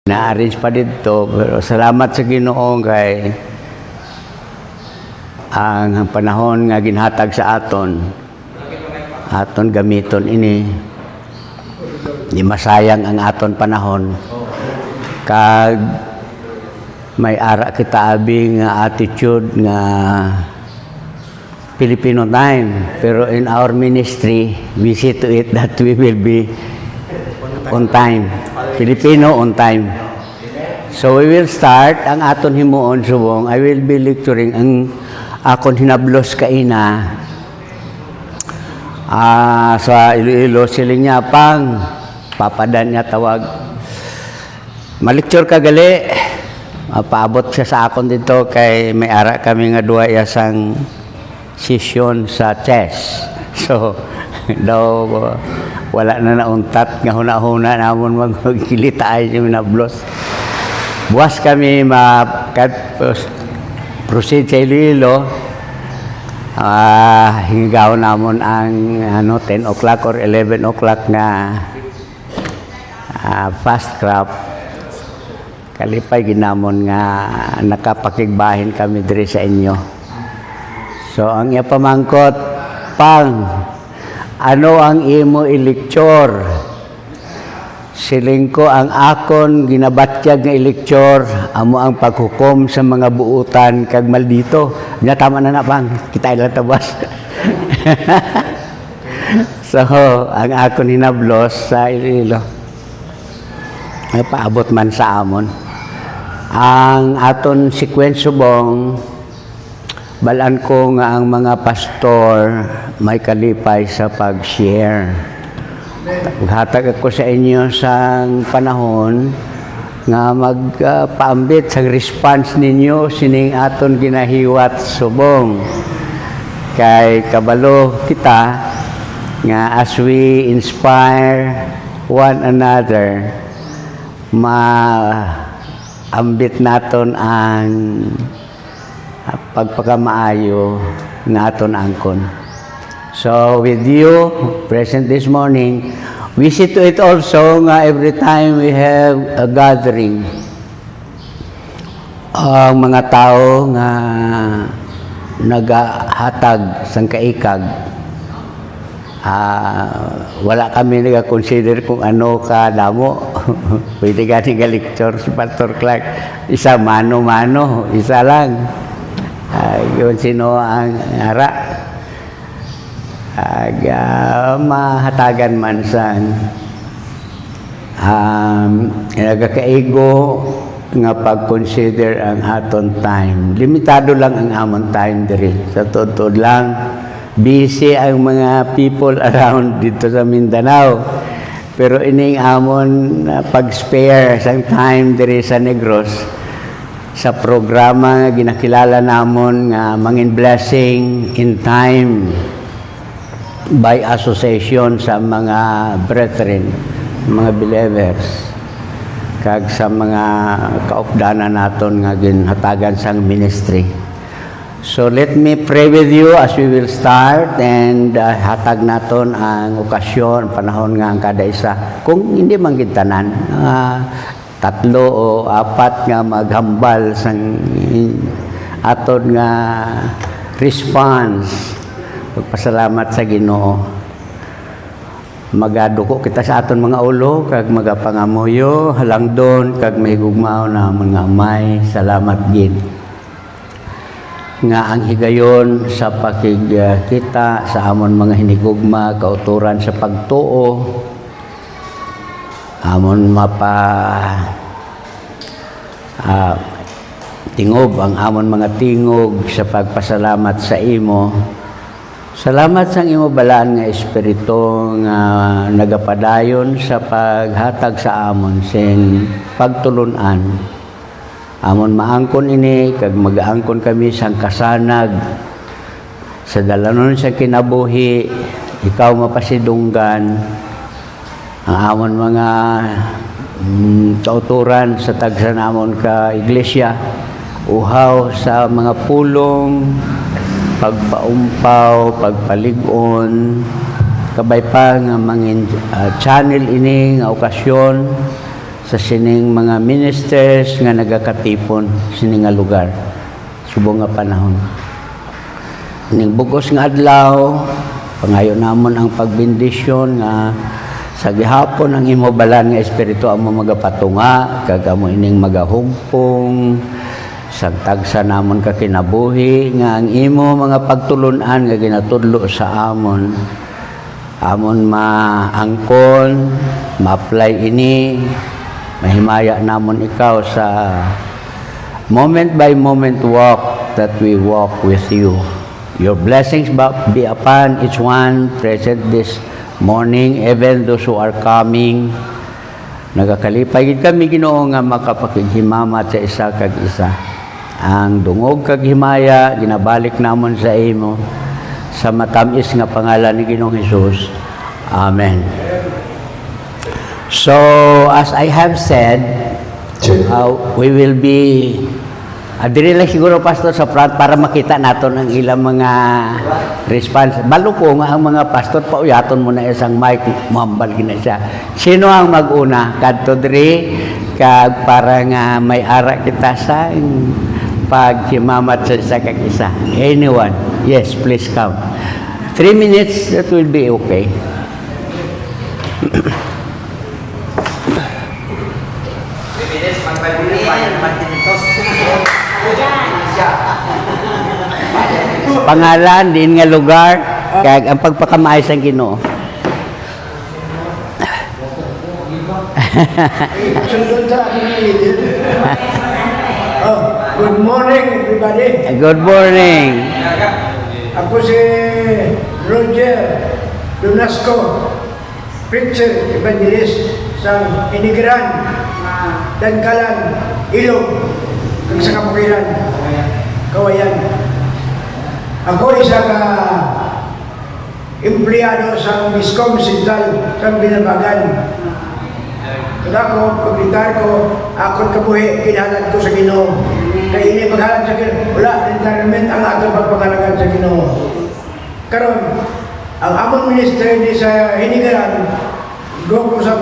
Na-arrange pa dito, pero salamat sa Ginoo kay ang panahon nga ginhatag sa aton gamiton ini. Di masayang ang aton panahon. Kag may ara kita abi nga attitude nga Filipino time, pero in our ministry we see to it that we will be on time. Filipino on time. So we will start ang aton himuon subong. I will be lecturing ang akon hinablos kaina sa Iloilo siling niya pang papadan niya tawag. Malecture ka gali. Paabot siya sa akon dito kay may ara kami nga duwa isang session sa chess. So daw wala na nauntat nga huna-huna namon magkilita ay yung nablos. Buwas kami proceed sa Iloilo. Hingaw namon ang 10 o'clock or 11 o'clock na fast craft. Kalipay ginamon nga nakapakigbahin kami diri sa inyo. So ang iya pamangkot pang ano ang imo i-lecture? Siling ko ang akon ginabatyag nga i-lecture amo ang paghukom sa mga buutan kag maldito. Nya tama na pang kita ilang tabas. So ang akon hinablos sa Iloilo. Ay paabot man sa amon. Ang aton sequence subong balaan ko nga ang mga pastor may kalipay sa pag-share. Maghatag ako sa inyo sa panahon nga magpaambit sa response ninyo sining aton ginahiwat subong. Kay kabalo kita nga as we inspire one another, maambit naton ang pagpakamaayo nga aton angkon. So with you present this morning, we see to it also nga every time we have a gathering, ang mga tao nga nagahatag sang kaikag, wala kami nag-consider kung ano ka damo. Pwede gani nga lecture si Pastor Clark, isa mano-mano, isa lang. Yun sino ang ara mahatagan man san nagakaigo nga pag-consider ang aton time. Limitado lang ang amon time diri. Sa totoo lang busy ang mga people around dito sa Mindanao, pero ining amon pag-spare sang time diri sa Negros sa programa nga ginakilala namon nga mangin blessing in time by association sa mga brethren, mga believers, kag sa mga kaupdanan naton nga ginhatagan sang ministry. So let me pray with you as we will start and hatag naton ang okasyon, panahon nga ang kada isa. Kung hindi man gitanan, tatlo o apat nga maghambal sang aton nga response. Pagpasalamat sa Ginoo. Magaduko kita sa aton mga ulo kag magapangamuyo halangdon kag mahigugmao na mga amay. Salamat gid nga ang higayon sa pakigkita sa amon mga hinigugma kauturan sa pagtuo amon tingob ang amon mga tingog sa pagpasalamat sa imo. Salamat sa imo balaan nga espiritu nga nagapadayon sa paghatag sa amon sing pagtulunan. Amon maangkon ini kag mag-aangkon kami sang kasanag sa dalanon sa kinabuhi, ikaw mapasidunggan ang amon mga kauturan sa tagsa namon ka iglesia, uhaw sa mga pulong, pagpaumpaw, pagpalig-on, kabay pa nga mangin channel ini nga okasyon sa sining mga ministers nga nagakatipon sining nga lugar subong nga panahon. Ning bugos nga adlaw pangayo namon ang pagbendisyon nga sa gihapon ang imo balan nga espiritu amo magapatunga kag amo ining magahugpong sagtagsa namon ka kinabuhi nga ang imo mga pagtulunan nga ginatudlo sa amon maangkon ma-apply ini mahimaya namon ikaw sa moment by moment walk that we walk with you. Your blessings be upon each one present this morning, even those who are coming. Nagakalipay kami Ginoo nga makapakighimamat sa isa kag isa. Ang dungog kag himaya ginabalik namon sa imo sa matamis nga pangalan ni Ginoong Hesus. Amen. So, as I have said, we will be diri lang siguro pastor sa front para makita naton ang ilang mga response. Balo ko nga ang mga pastor pauyaton mo na isang mic, mambal gina siya. Sino ang mag-una? Kadto diri kag para nga may ara kita sa paghimamat sa isa kag isa. Anyone? Yes, please come. 3 minutes, that will be okay. Pangalan din nga lugar kag ang pagpakamaayos ang Ginoo. Good morning everybody. Good morning. Ako si Roger Donasco, preacher, evangelist sa Inigran, Dankalan, Ilog, kag sa Kapukiran, Kawayan. Ako isa ka empleyado sa Miscom Central sa Binabagan. Kaya ako, pag-retire ko, ako kabuhi, kinahalan ko sa Ginoo. Kaya ini paghalan sa Ginoo, wala, retirement ang atong pagpangalagan sa Ginoo. Karon, ang among ministry ni sa Hinigaran, go ko sa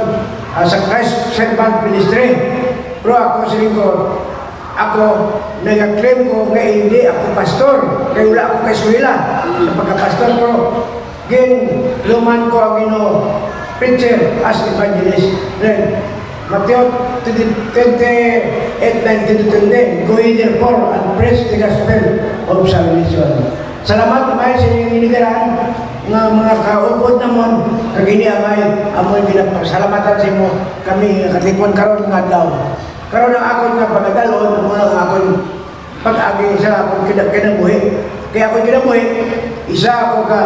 Christ Servant Ministry. Pero ako sa lingkod, ako nag-claim ko nga hindi ako pastor, kaya wala ako kaeskwela sa pagkapastor ko. Gin, luman ko ang Ginoo, preacher as evangelist. Then, Matthew 28:19-20, go ye therefore and preach the gospel of salvation. Salamat naman sa inyong inigaran nga mga kaupod namon kagini amay amoy pinagpasalamatan sa imo kami katipon karon nga adlaw. Karon ang akon nga pagdalon amo ang akon pag-agi sa akon kinabuhi. Kaya ako kinabuhi isa ako ka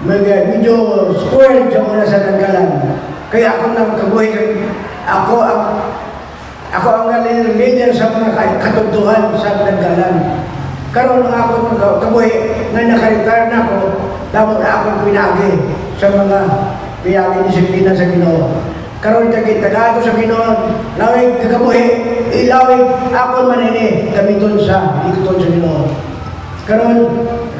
medyo spoiled sa muna sa Dankalan. Kaya ako nang kabuhi ako ang leader sa mga katugtuhan sa Dankalan. Karon ang ako kabuhi nga naka-retire na ako, dapat na ako pinagi sa mga pinagi disiplina sa Ginoo. Karon tagado sa Ginoo, lawig kabuhi, ilawig ako manini gamiton sa ikuton sa Ginoo. Karon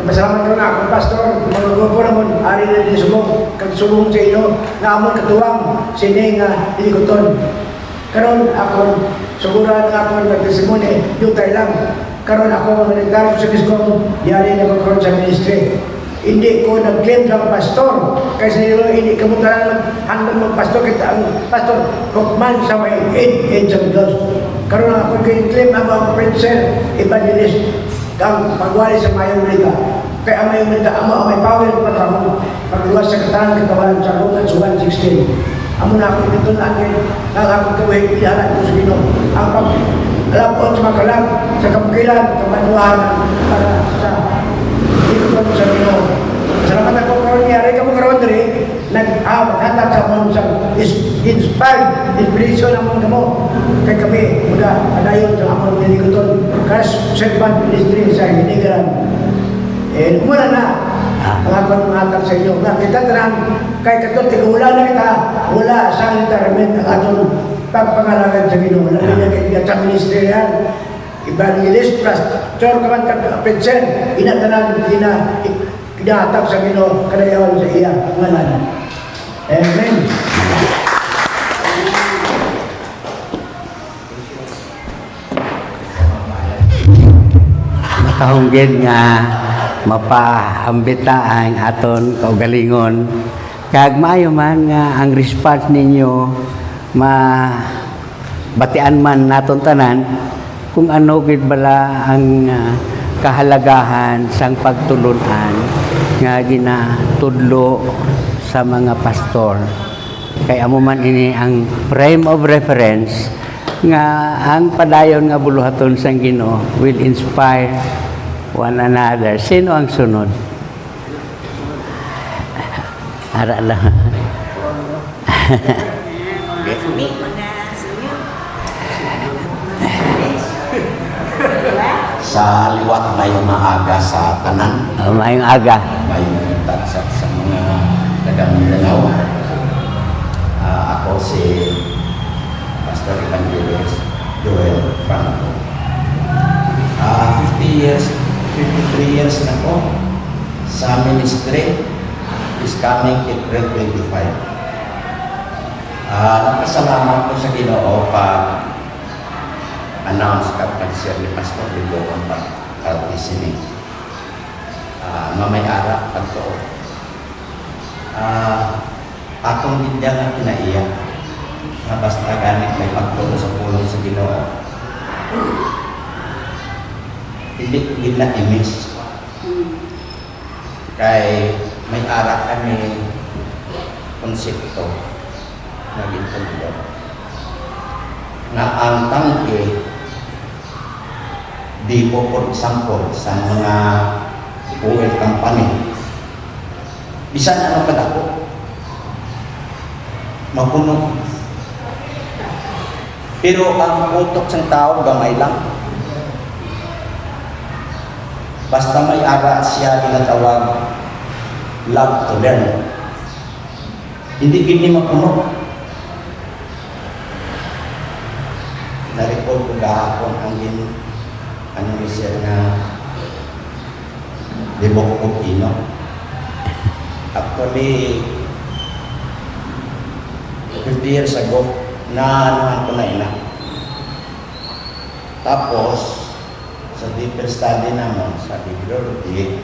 pasalamat ko na ako pastor, mga grupo namon ari na din subong kagsubong sa inyo nga amon katuwang sini nga ilikuton. Karon ako siguran nga ako nagtestimony dutay lang. Karon ako nagdaro sa Biscom, yari na ko sa ministry. Hindi ko nag-claim sa pastor kasi hindi kamutan handang magpastor kita ang pastor Hukman sa may age of Diyos. Karon ako claim ang preacher, evangelist, ang pagwali sa Mayong Liga. Kaya ang Mayong Liga, ang may power pagluwas sa katawan sa Romans 1:16. Amo na ako dito natin, ang akong kawin, ilalan ko sa Ginoo. Ang pag-alapot sa makalang, sa kapukilan, kapanuhan, para sa ikuton sa Ginoo. Salamat ako karon niya, rin ka mo karon diri, nag-hatag sa mong sa inspired, inspiration namon kamo. Kaya kami, mga adayon sa amon nilikuton, Christ Servant Ministry sa Hinigaran. Umula na, ang akong hatag sa inyo. Kita tanan, kay katot, wala na kita, wala sa retirement ang atong pagpangalagan sa Ginoo. Labi na kaya sa ministry yan, evangelist, pastor, kaman preacher, inatanan, inahatag sa Ginoo, kadayawan sa iya, ngalan. Amen. kahunggid nga mapaambita ang aton kaugalingon. Kag maayo man nga ang response ninyo batian man naton tanan kung ano gid bala ang kahalagahan sang pagtulunan nga ginatudlo sa mga pastor. Kay amo man ini ang frame of reference nga ang padayon nga buluhaton sang Ginoo will inspire one another. Sino ang sunod? Ara lang. Sa liwat may maaga sa tanan, Mayong aga. may tatsat sa mga taga-Mindanao. Ako si Pastor Evangelist Joel Franco. 53 years na po sa ministry, is coming April 25. Nagpasalamat ko sa Ginoo pag announce kapag siya ni Pastor Libo ang pag-artisini. Mamay-ara pagtuo. Akong hindi nga pinaiyak na basta ganit may pagtuo sa pulong sa Ginoo. Hindi ko gila imis. Kay may ara kami konsepto na gintulo na ang tangke di po for example sa mga oil company bisan ano pa ako mapuno pero ang utok ng tao gamay lang basta may ara siya ginatawag love to learn hindi gini mapuno. Na-report ko gahapon ang siya na Libok Pupino. Actually, 50 years ago, na-anuhan ko na ina. Tapos, sa deeper study naman, sa bibliology,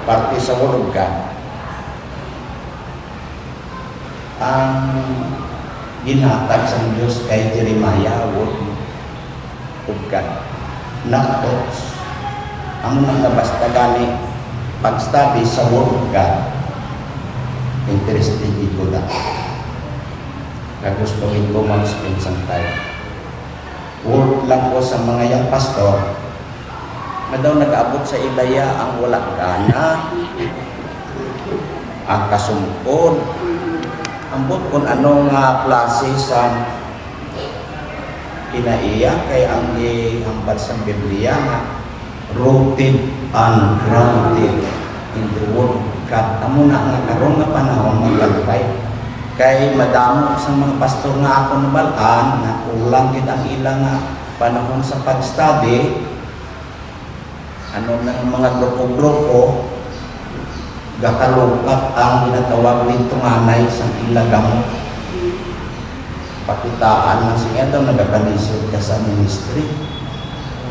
parte sa Word of God, ang ginatag sa Diyos kay Jeremiah, Word of God. Naktos, ang nangabasta gani pag-study sa Word of God. Interesting ito na. Kagustuhin ko mag-spend some time. Word lang ko sa mga yang pastor na daw nag-aabot sa ilaya ang walang gana, ang kasungkod, ambot kung anong klase sa kinaiya kay ang ihambal sa Biblia nga rooted and grounded in the Word of God. Amo na nga karon nga panahon maglagpay kay madamo sa mga pastor nga ako nabalaan na kulang gid ang ilang panahon sa pag-study ano ng mga grupo-grupo gakalukat ang ginatawag nito nganay sa ilagam pakitaan ng siya daw nagakalisod ka sa ministry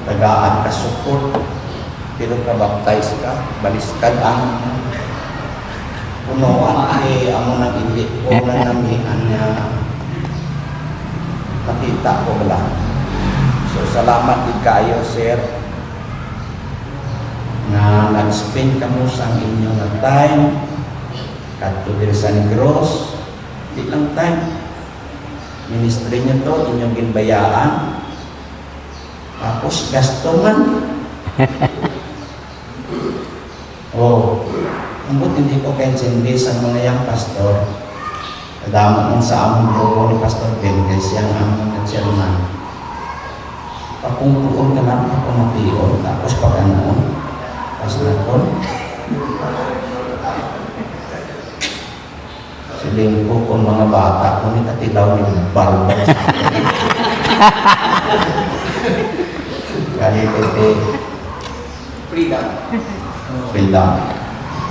tagaan ka support pero ka-baptize ka baliskad ang punuan amo nang hindi ko na namihan niya nakita ko wala so salamat din kayo sir na nag-spend ka mo sa inyong time kadto diri sa Negros di lang time ministry niyo to inyong ginbayaan tapos gasto man oh ambot hindi ko kainsindi sa mga yang pastor kadamo man sa among grupo ni Pastor Benkes yang among chairman pakungkuon ka lang ako mapiyon tapos paganoon pas nakon siling ko kung mga bata kung itatilaw ni balbal kaya ito freedom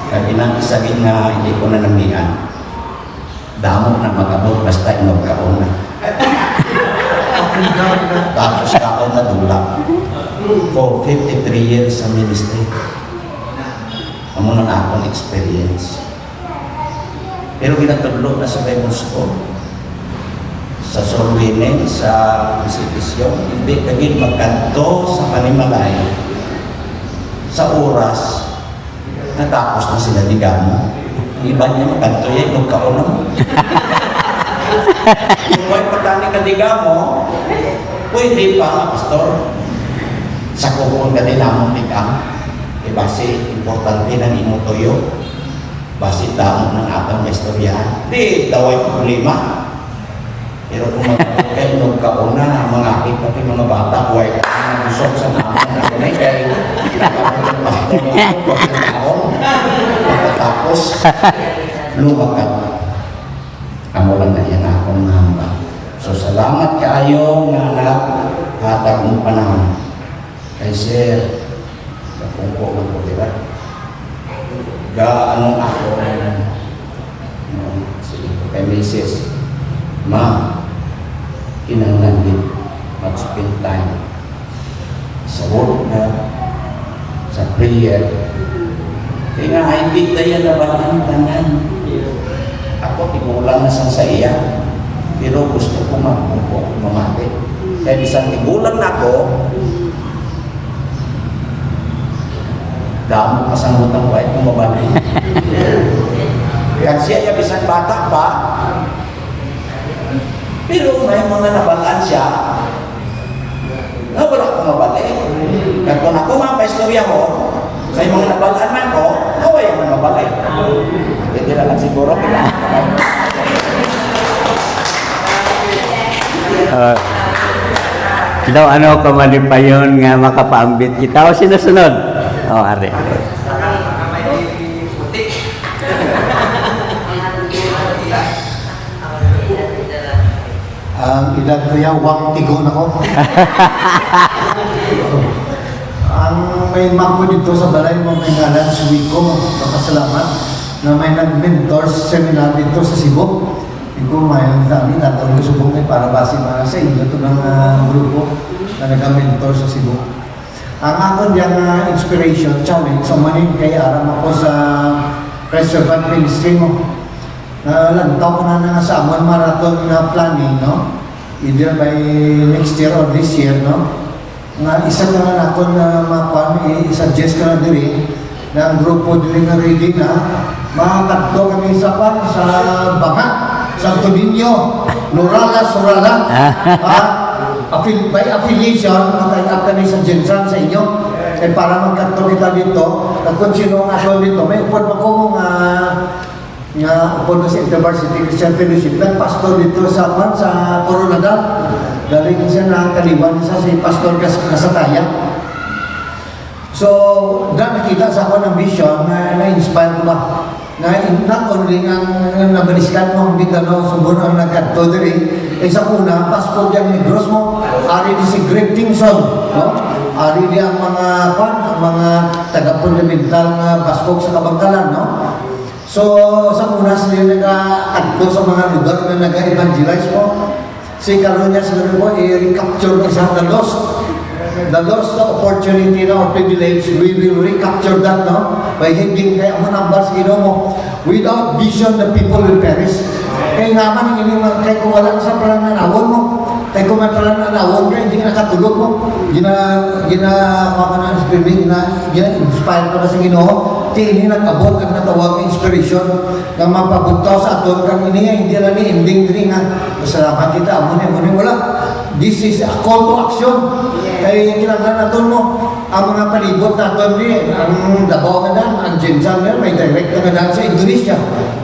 kaya inang isagin nga hindi ko na namihan damo na mag-abot basta inog kaon na Tapos ako nadula for 53 years sa ministry. Amo na akong experience. Pero ginatudlo na sa Bible School, sa Sorwine, sa institusyon, hindi kagin magkanto sa Panimalay sa oras natapos na sila ni Gamo. Iba niya magkanto yan, magkaon na mo. Kung may pagkani ka di Gamo, pwede pa, pastor. Sa kukong ka din namong tikang, basi importante ng imong tuyo, basi damo ng atang istoryahan. Di, daway problema. Pero kung magkakainog ka una na mga akit pati mga bata, buhay ka na busog sa naman na kunay, kaya pagkatapos, lumakat. Amo lang na yan akong nahamba. So, salamat kaayo nga naghatag mong panahon. Kay Sir, napungko ng po, diba? Gaano ako, kay Mrs. Ma, kinanglan din mag-spend time sa work na, sa prayer. Kaya nga, hindi tayo nabalang tanan. Ako, tigulang na sa iya, pero gusto ko mamati. Kaya isang tigulang na ako, damo kasangutang ko ay kumabalik. Kaya siya bisang bata pa, pero may mga nabalaan siya na wala akong mabalik. Kaya kung ako mapaistorya mo, sa mga nabalaan man ko, naway akong mabalik. Hindi na lang siguro daw ano ka pa yun nga makapaambit kita o sinusunod? Are. Ang edad ko yan, wang tigon ako. Ang may mako dito sa balay mo, may ngalan si Wiko, napasalamat, na may nag-mentor seminar dito sa Cebu. Hindi ko may ang dami, natawag ko subong para base mga sa inyo ito ng grupo na nag-mentor sa Cebu. Ang ako diyang inspiration, challenge, sa manin kay aram ako sa Preservant Ministry mo. Lantaw ko na sa Amon Marathon na planning, no? Either by next year or this year, no? Nga isa ka na ako na i-suggest ka na diri na ang grupo diri nga ready na makakadto kami sa Banga, Santo Niño, Nurala, Surala. By affiliation, matayag kami sa Jensan sa inyo. Eh para magkanto kita dito, kung sino ang asol dito, may upod ako nga upod sa Intervarsity Christian Fellowship, pastor dito sa Coronadal. Galing siya na kaliwan sa si Pastor Kasataya. So, doon nakita sa ako ng vision na na-inspire ko ba? Na not only ang nabaliskan mo ang Mindanao, subon ang nagkanto diri, sa una, Pasko diyang Negros mo, ari di si Greg Tingson, no? Ari di ang mga taga-fundamental na Pasko sa Kabangkalan, no? So, sa una sila nag-adto sa mga lugar na nag-evangelize mo. Si Karunya sila po, i-recapture isa the lost opportunity na or privilege, we will recapture that, no? By heading kay ang numbers mo, without vision, the people will perish. Kaya nga man, kaya kung wala sa pananawon mo, kaya kung may pananawon ka, hindi ka nakatulog mo, gina-inspire ka ba sa Ginoo, hindi nag-abot ang natawag na inspiration na mapabuntaw sa aton kang ini, hindi na ni ending diri nga. Masalamat kita, amunin wala. This is a call to action. Kaya kailangan natin mo, ang mga palibot natin din, ang Davao nga dan, ang Jensan nga, may direct na dan sa Indonesia,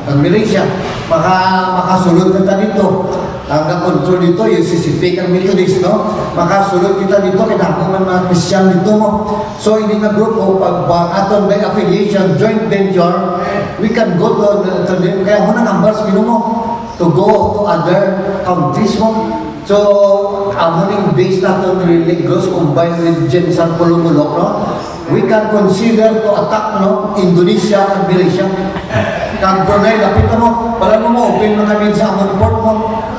ang Malaysia. Makasulod ka dito. Ang na-control dito, yung CCP kang Methodist, no? Makasulod kita dito, kinakong ng mga Christian dito mo. So, hindi na grupo, pag aton by affiliation, joint venture, we can go to kaya muna numbers, mo, to go to other countries mo. So, amuning base natin really goes combined with Jensan Pulumulok, no? We can consider to attack, no? Indonesia and Malaysia. kang Brunei, lapit mo, wala mo open na kami sa Amon Port mo,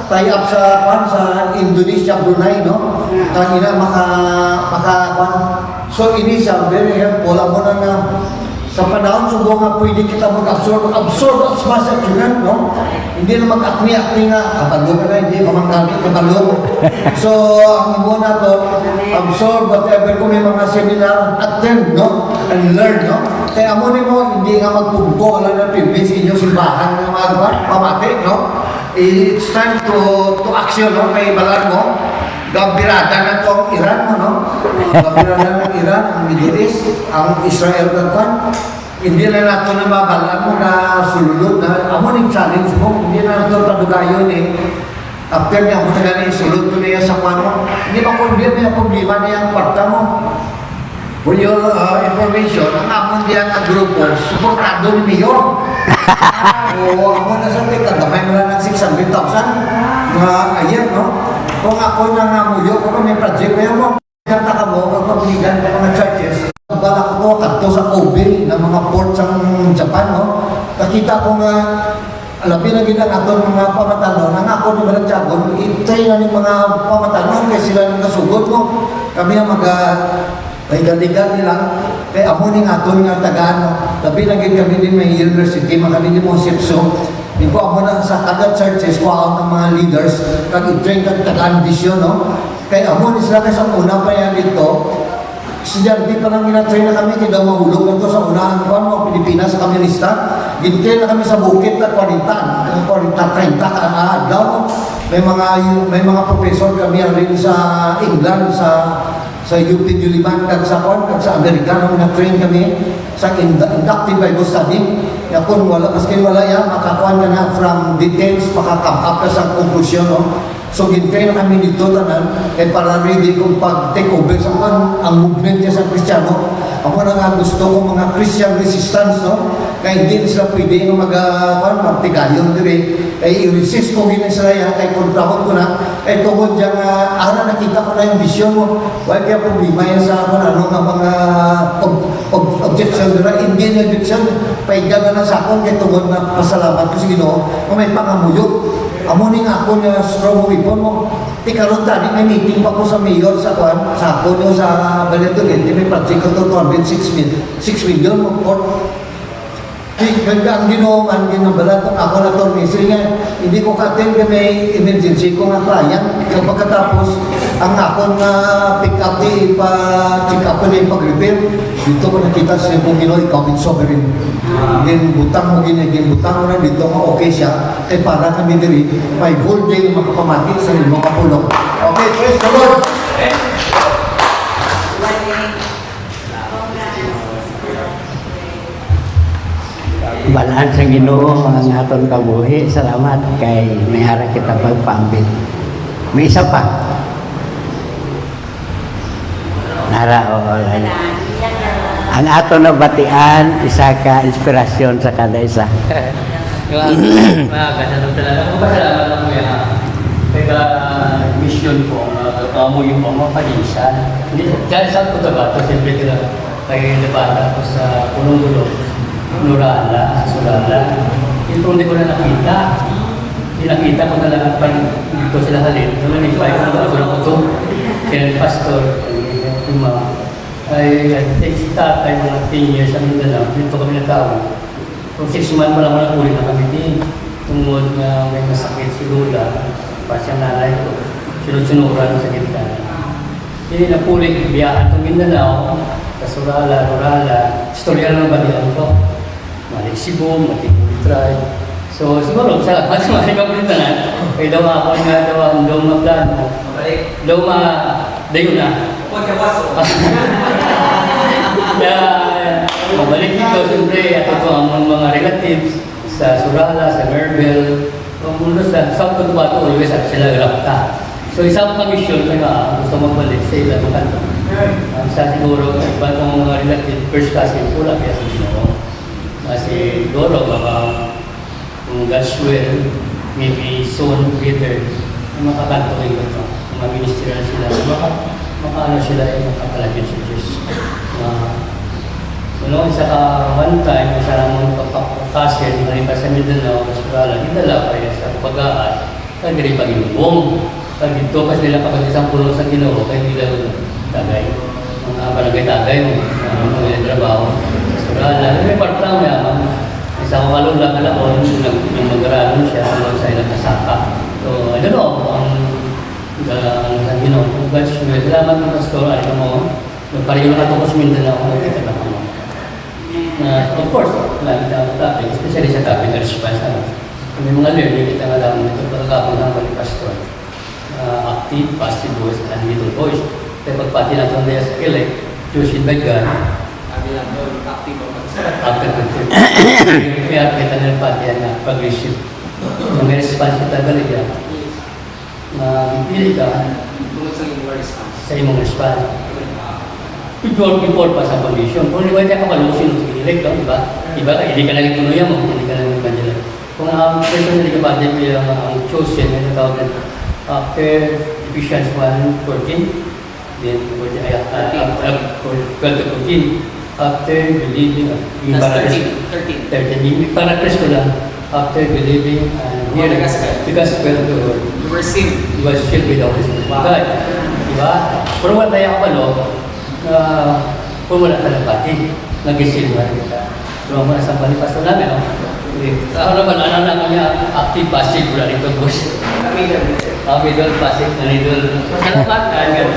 tie up sa Indonesia, Brunei, no? Kanina so ini siya very helpful. Amo na sa panahon subo nga pwede kita mag-absorb as much as you can, no? Hindi na mag-akni-akni nga, kapalo ka na, hindi ka magkami, kapalo. So, ang imo na to, absorb whatever kung may mga seminar, attend, no? And learn, no? Kaya amo ni mo, hindi nga magpugbo, wala na pilpis inyo simbahan ng mga pamati, no? It's time to action, no? Kay balaan mo, gabirada na to ang Iran, no? Gabirada ng Iran, ang Middle East, ang Israel kan. Hindi na nato na mabalaan mo na sululod na amo ning challenge mo, hindi na nato padugayon after niya mo taga ni sulod to niya sa kwan mo. Hindi pa kung niya problema niya ang kwarta mo. For your information, ang amon diyan ang grupo, suportado ni Mayor. O amo na sa tika, damay mo na ng 600,000 mga ayan, no? Kung ako na namuyo, kung may project kayo mo, kanta ka mo, kung pagligan ka mga churches, balak ko kadto sa Kobe ng mga ports ng Japan, no? Nakita ko nga labi na ginang aton mga pamatanon, ang ako ni Balagjagon, itay na ng mga pamatanon kay sila nang nasugod mo. Kami ang ligan nila, kay amo ni aton nga tagaan, no? Labi na gid kami din may university, makabili mo sipso. Di ko amo na sa kada churches ko ang mga leaders, kag i-train kag tagaan vision, no? Kay amo ni sila kay sa una pa yan dito. Di pa lang ina-train na kami, kaya daw mahulog ito sa unahan ko, mga Pilipinas, sa Kamunista. Gintrain na kami sa bukit na 30 kaadlaw. May mga professor kami rin sa England, sa UP Diliman, kag sa Amerikano, na-train kami sa inductive Bible study. Ya kung wala, maskin wala yan, makakuha ka na from details, makakam up ka sa conclusion, no? So, gintrain na kami dito tanan, para ready kung pag-take over sa ang movement niya sa Kristiyano. Ako na nga gusto ko mga Christian resistance, no? Kaya hindi sila pwede nga magtigayon dire. Kaya i-resist ko gina sila yan, kaya kontrahon ko na, kaya tungkol dyan, nakita ko na yung vision mo. Wala kaya problema yan sa mga objection nila, hindi na objection, paiga na sa akin, kaya tungkol na pasalamat ko sa Ginoo, kung may pangamuyok. Amo ni nga ako na strong weapon mo. Ikaroon tani, may meeting pa ko sa mayor sa kwan, sa ako nyo sa Valladolid, may project ko to 6 million mo. Ganda ang ginooman, ginabala kung ako na to, nga, hindi ko ka-attend ka may emergency ko nga client. Pagkatapos, ang ako na pick up check up ko na yung pag-repair, dito ko nakita siya kung Ginoo, ikaw yung sovereign. Then butang mo butang mo na dito mo okay siya, kaya para kami diri, may whole day makapamati sa mga kapulong. Okay, praise the Lord! Balaan sa Ginoo ang aton kabuhi. Salamat kay may ara kita pagpaambit. May isa pa. Nara o ang aton na batian, isa ka inspirasyon sa kada isa. Kasalamat talaga. Pasalamat lang mo yan. Kaya mission ko, mo yung mga palisan. Dahil sa Cotabato, siyempre kaya kayo nabata ko sa Punong-Gulong. Nurala, Surala. Ito hindi ko na nakita. Nakita ko na lang dito sila halin. Nung nag-try ko na ito. Kaya pastor, ay si tatay mga 10 years ang Mindanao. Dito kami nagkaroon. Kung 6 months pa lang wala ulit na kami din. Tungod na may masakit si Lola, pa siyang nanay ko. Sunod-sunuran sa gitna. Hindi na pulit biyahan itong Mindanao. Sa Surala, Nurala. Istorya lang ba nilang ko? Malik Cebu, Matigultray. So siguro sa mas ikaw-pintanan, kaya daw ako nga daw ang daw maplano. Daw dayo na. Kaya mabalik dito, siyempre, at ito ang mga relatives sa Surala, sa Merville. Kung muna sa South Cotabato, always at sila rapta. So isang kamisyon kaya gusto magbalik sa ilang kanto. Sa siguro, iba itong mga relatives, first cousin, pula kaya sa Ginoo. Kasi siguro, baka kung God's will, maybe soon, later, makakanto rin ito. Mag-ministerial sila. Makaano sila, makakalagyan sa Diyos. isa ka one time, isa namang kapakasin, naripa sa Mindanao, Australia, idala pa rin sa pagaan, kaya diri pag-inubong. Kaya dito, kasi nila kapag isang puno sa Ginoo, kaya nila tagay. Mga barangay tagay, mga trabaho. Australia, may partang yaman. Isa ko kalong lang alaon, yung mag-aralon siya, sa ilang kasaka. So, I don't know, ang Ginoo, but salamat ng pastor, alam mo, pareho na ito ko sa Mindanao, nakita na mo. Of course, lagi na ang topic, especially sa topic na response. May mga learning kita nga lang ito pagkakapon ng balik pastor. Active, passive voice, and middle voice. Kaya pagpati na itong daya sa elect, chosen by God. After the church. Kaya kita na pati na pag-receive. Kung may response kita galing yan, pili ka sa imong response. Before pa sa condition. Kung hindi ka malusin sa elect, diba? Diba? Hindi ka nalang tuloy mo, hindi ka nalang kanila. Kung ang personally ka ba, ang chosen, na tawag na after Ephesians 1:14, then 12-14, after believing, para Kristo lang, after believing and hearing the gospel of the Lord, you were sealed with the Holy Spirit of God. Diba? Pero wala tayo kapalo, kung wala ka ng pati, nag-isilwa kita. So, muna sa palipasto namin, no? Ako naman, ano naman niya, active, passive, wala rin ito, boss. Middle, passive, na middle. Salamat, ganyan.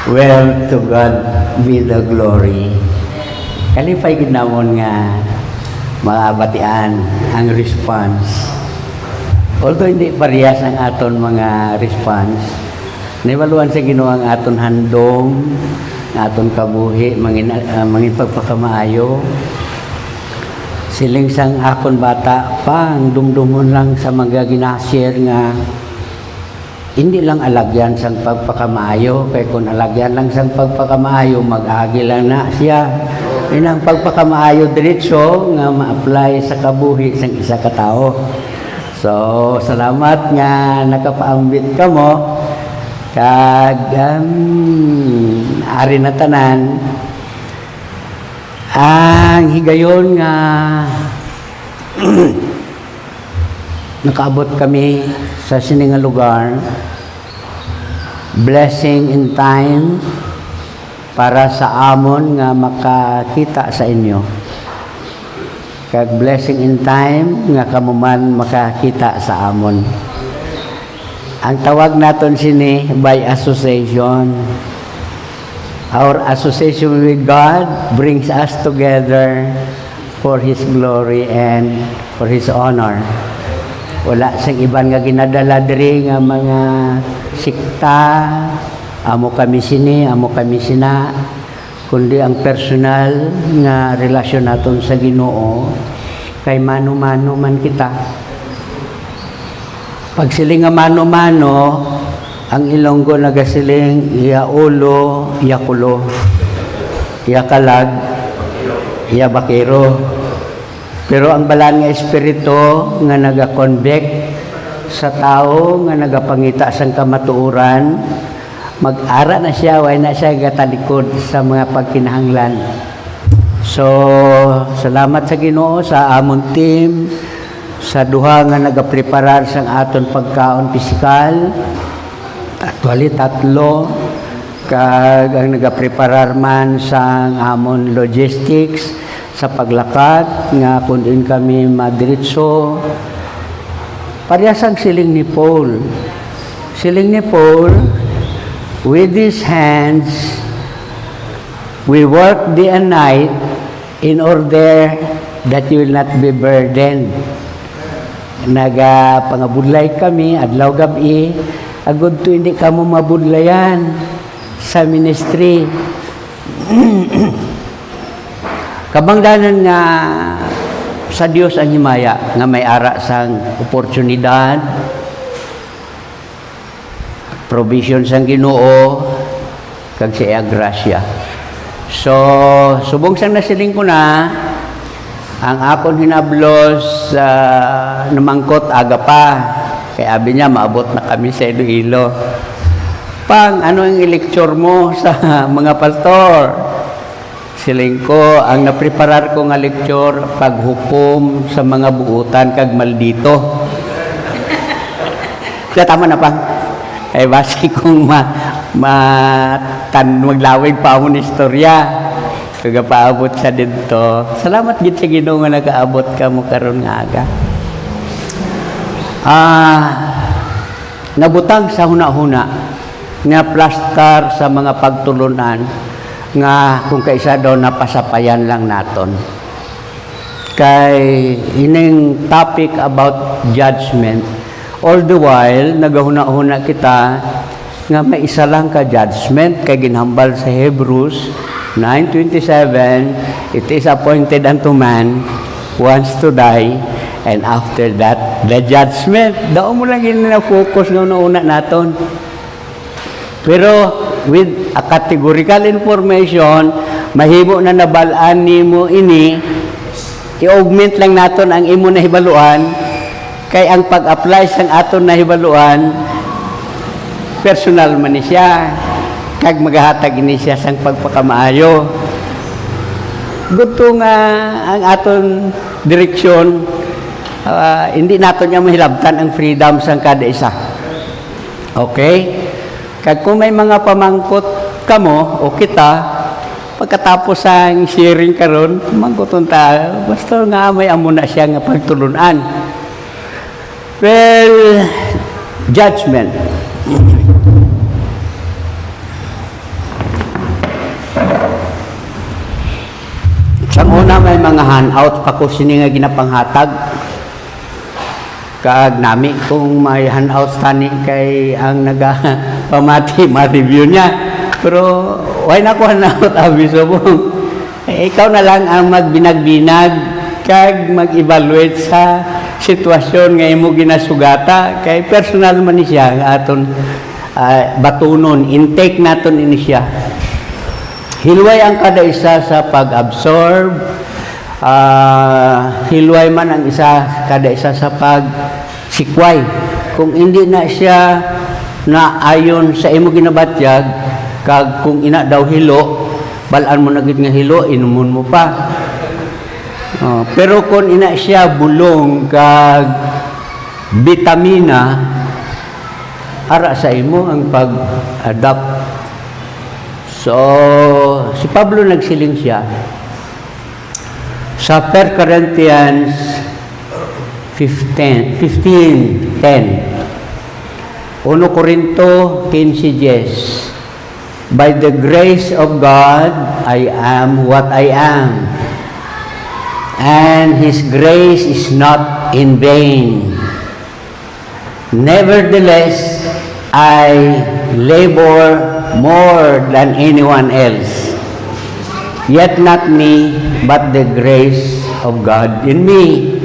Well, to God be the glory. Kalipay ginamon nga maabatian ang response. Although hindi parehas ang aton mga response, naibaluan sa Ginoo ang aton handom, aton kabuhi, mangin pagpakamaayo. Siling sang akon bata pa, ang dumdumon lang sa mga ginasir nga hindi lang alagyan sang pagpakamaayo, kaya kung alagyan lang sang pagpakamaayo, mag-agi lang na siya. Inang pagpakamaayo diretso nga ma-apply sa kabuhi sang isa ka tao. So, salamat nga nakapaambit ka mo kag ari na tanan ang higayon nga nakaabot kami sa siningang lugar, blessing in time para sa amon nga makakita sa inyo, kag blessing in time nga kamuman makakita sa amon. Ang tawag naton sini by association. Our association with God brings us together for His glory and for His honor. Wala sang iban nga ginadala diri nga mga sikta, amo kami sini, amo kami sina, kundi ang personal nga relasyon naton sa Ginoo kay mano-mano man kita. Pag siling nga mano-mano, ang Ilonggo nagasiling iya ulo, iya kulo, iya kalag, iya bakero. Pero ang balaan nga espiritu nga naga-convict sa tao nga nagapangita sang kamatuoran, mag-ara na siya, way na siya gatalikod sa mga pagkinahanglan. So, salamat sa Ginoo sa amon team, sa duha nga nagapreparar sang aton pagkaon pisikal. Actually, 3, kag ang nagapreparar man sang amon logistics sa paglakad nga kundin kami madiretso. Parehas ang siling ni Paul. Siling ni Paul, with his hands, we work day and night in order that you will not be burdened. Nagapangabudlay kami, adlaw gabi, agud to hindi ka mo mabudlayan sa ministry. Kabangdanan nga sa Dios ang himaya nga may ara sang oportunidad, provision sang Ginoo, kag siya grasya. So, subong sang nasiling ko na, ang akon hinablos namangkot aga pa. Kaya abi niya, maabot na kami sa Iloilo. Pang, ano ang i-lecture mo sa mga pastor? Siling ko, ang napreparar ko nga lecture, paghukom sa mga buutan kag maldito. Kaya tama na pa. Ay basi kong maglawig pa mo ni istorya. Kaya paabot sa dito. Salamat gid sa Ginoo nga nakaabot ka mo karon nga aga. Nabutang sa huna-huna nga plastar sa mga pagtulunan nga kung kaisa daw napasapayan lang naton. Kay ining topic about judgment, all the while nagahuna-huna kita nga may isa lang ka judgment kay ginhambal sa Hebrews 9:27, it is appointed unto man once to die, and after that the judgment. Daw mo lang gina-focus nga una naton. Pero with a categorical information, mahimo na nabalaan nimo ini, i-augment lang naton ang imo na hibaluan, kay ang pag-apply sang aton na hibaluan, personal man ni siya, kag magahatag ini siya sang pagpakamaayo. Gusto nga ang aton direksyon, hindi naton niya mahilabtan ang freedom sang kada isa. Okay? Kag kung may mga pamangkot kamo o kita, pagkatapos ang sharing karon, mangkoton ta, basta nga may amo na siya nga pagtulunan. Well, judgment. Sa una may mga handout pa ko sini nga ginapanghatag. Kaag nami kung may handouts tani kay ang nagapamati ma-review niya. Pero why na ko handout abiso mo. Ikaw na lang ang magbinag-binag kag mag-evaluate sa sitwasyon nga imo ginasugata kay personal man ni siya aton batunon, intake naton ini siya. Hilway ang kada isa sa pag-absorb, hilway man ang kada isa sa pag-sikway. Kung hindi na siya na ayon sa imo ginabatyag, kag kung ina daw hilo, balaan mo na gid nga hilo, inumon mo pa. Pero kung ina siya bulong kag vitamina, ara sa imo ang pag-adapt. So, si Pablo nagsiling siya sa 1 Corinthians 15:10. 1 Corinto 15:10. By the grace of God, I am what I am. And His grace is not in vain. Nevertheless, I labor more than anyone else. Yet not me, but the grace of God in me.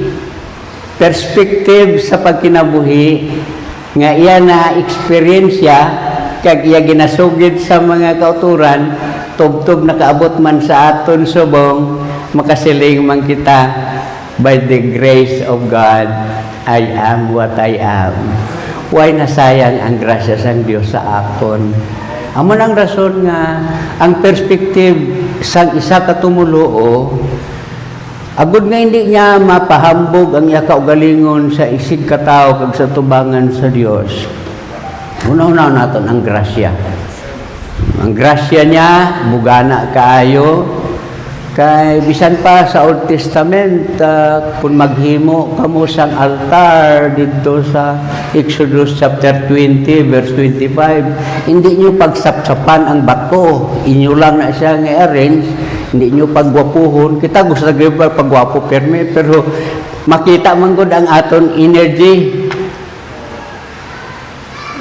Perspective sa pagkinabuhi nga iya na experience kag iya ginasugid sa mga kauturan, tubtob nakaabot man sa aton subong, makasiling man kita, by the grace of God, I am what I am. Why nasayang ang grasya sang Dios sa akon? Amo nang rason nga ang perspective sang isa ka tumuluo, agud nga hindi niya mapahambog ang iya kaugalingon sa isig ka tawo kag sa tubangan sa Dios. Una-una naton ang grasya. Ang grasya niya bugana kaayo. Kay bisan pa sa Old Testament, kung maghimo kamo sang altar dito sa Exodus chapter 20 verse 25, hindi niyo pagsapsapan ang bato, inyo lang na siya nga-arrange, hindi niyo pagwapuhon. Kita gusto na pagwapo perme, pero makita man gud ang aton energy.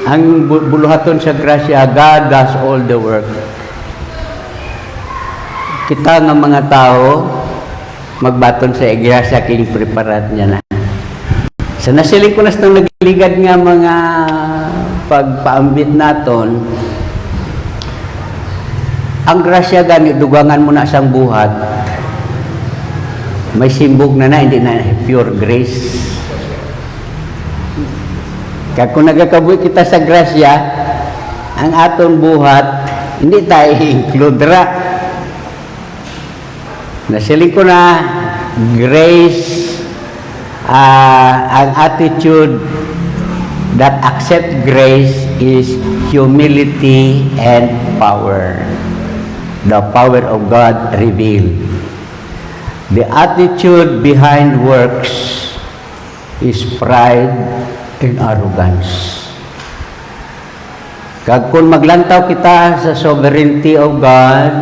Ang buluhaton sa grasya, God does all the work. Kita nga mga tao magbaton sa iglesia king preparat niya na. Sa nasiling ko nas nang nagligad nga mga pagpaambit naton, ang grasya gani dugangan mo na sang buhat. May simbog na hindi na pure grace. Kaya kung nagakabuhi kita sa grasya, ang aton buhat, hindi tayo include ra. Nasiling ko na, grace, ang attitude that accept grace is humility and power. The power of God revealed. The attitude behind works is pride and arrogance. Kag kung maglantaw kita sa sovereignty of God,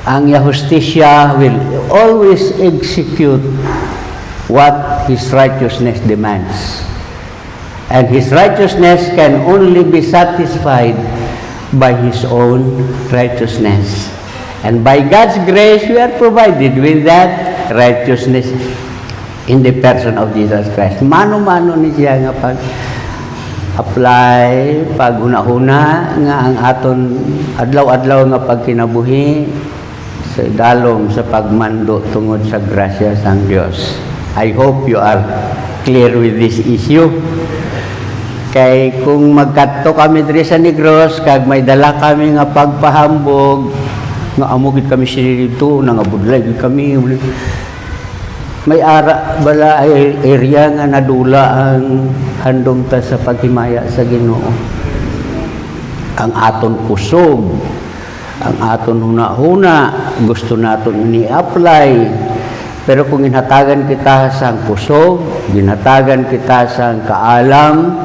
ang justisya will always execute what His righteousness demands. And His righteousness can only be satisfied by His own righteousness. And by God's grace, we are provided with that righteousness in the person of Jesus Christ. Mano-mano ni siya nga pag-apply, pag-huna-huna nga ang aton adlaw-adlaw nga pagkinabuhi sa dalom sa pagmando tungod sa grasya sang Dios. I hope you are clear with this issue. Kay kung magkadto kami diri sa Negros kag may dala kami nga pagpahambog nga amugid kami dito nangabudlay gid kami, may ara bala area nga nadula ang handom ta sa paghimaya sa Ginoo. Ang aton kusog, ang aton huna-huna gusto naton ini-apply, pero kung ginhatagan kita sa kusog, ginhatagan kita sa kaalam,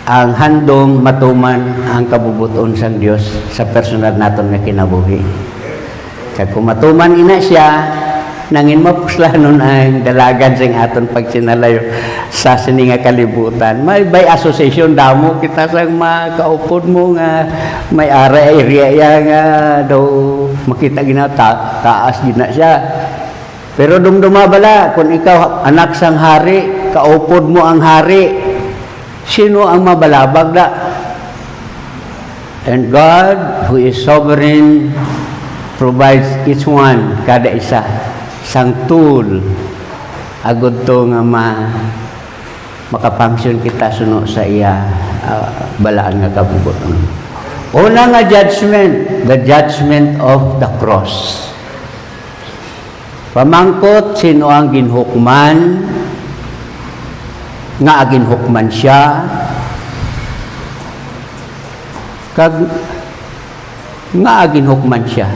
ang handom matuman ang kabubuton sang Dios sa personal naton nga kinabuhi. Kaya kung matuman ina siya, nangin mapuslanon ang dalagan sing aton pagsinalayo sa sini nga kalibutan. May by association damo kita sang makaupod mo nga may area nga daw makita gina taas gina siya. Pero dumduma bala kung ikaw anak sang hari, kaupod mo ang hari, sino ang mabalabag na? And God, who is sovereign, provides each one, kada isa, sang tool, agad to nga makafunction kita suno sa iya balaan nga kabubuton. Una nga judgment, the judgment of the cross. Pamangkot, sino ang ginhukman, nga aginhukman siya, kag nga aginhukman siya.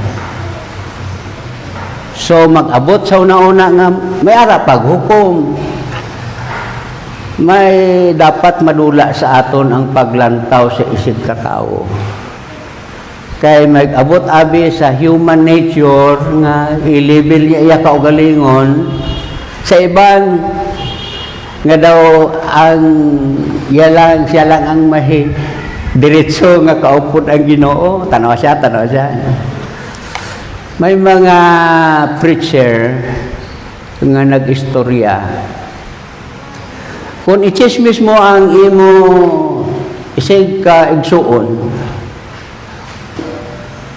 So mag-abot sa una-una nga may ara paghukom, may dapat madula sa aton ang paglantaw sa isig katao. Kay mag-abot abi sa human nature nga i-level niya iya kaugalingon sa iban nga daw ang siya lang ang mahi diretso nga kaupod ang Ginoo. Tanaw siya. May mga preacher nga nag-istorya. Kung i-chismis mo ang imo isig ka igsuon,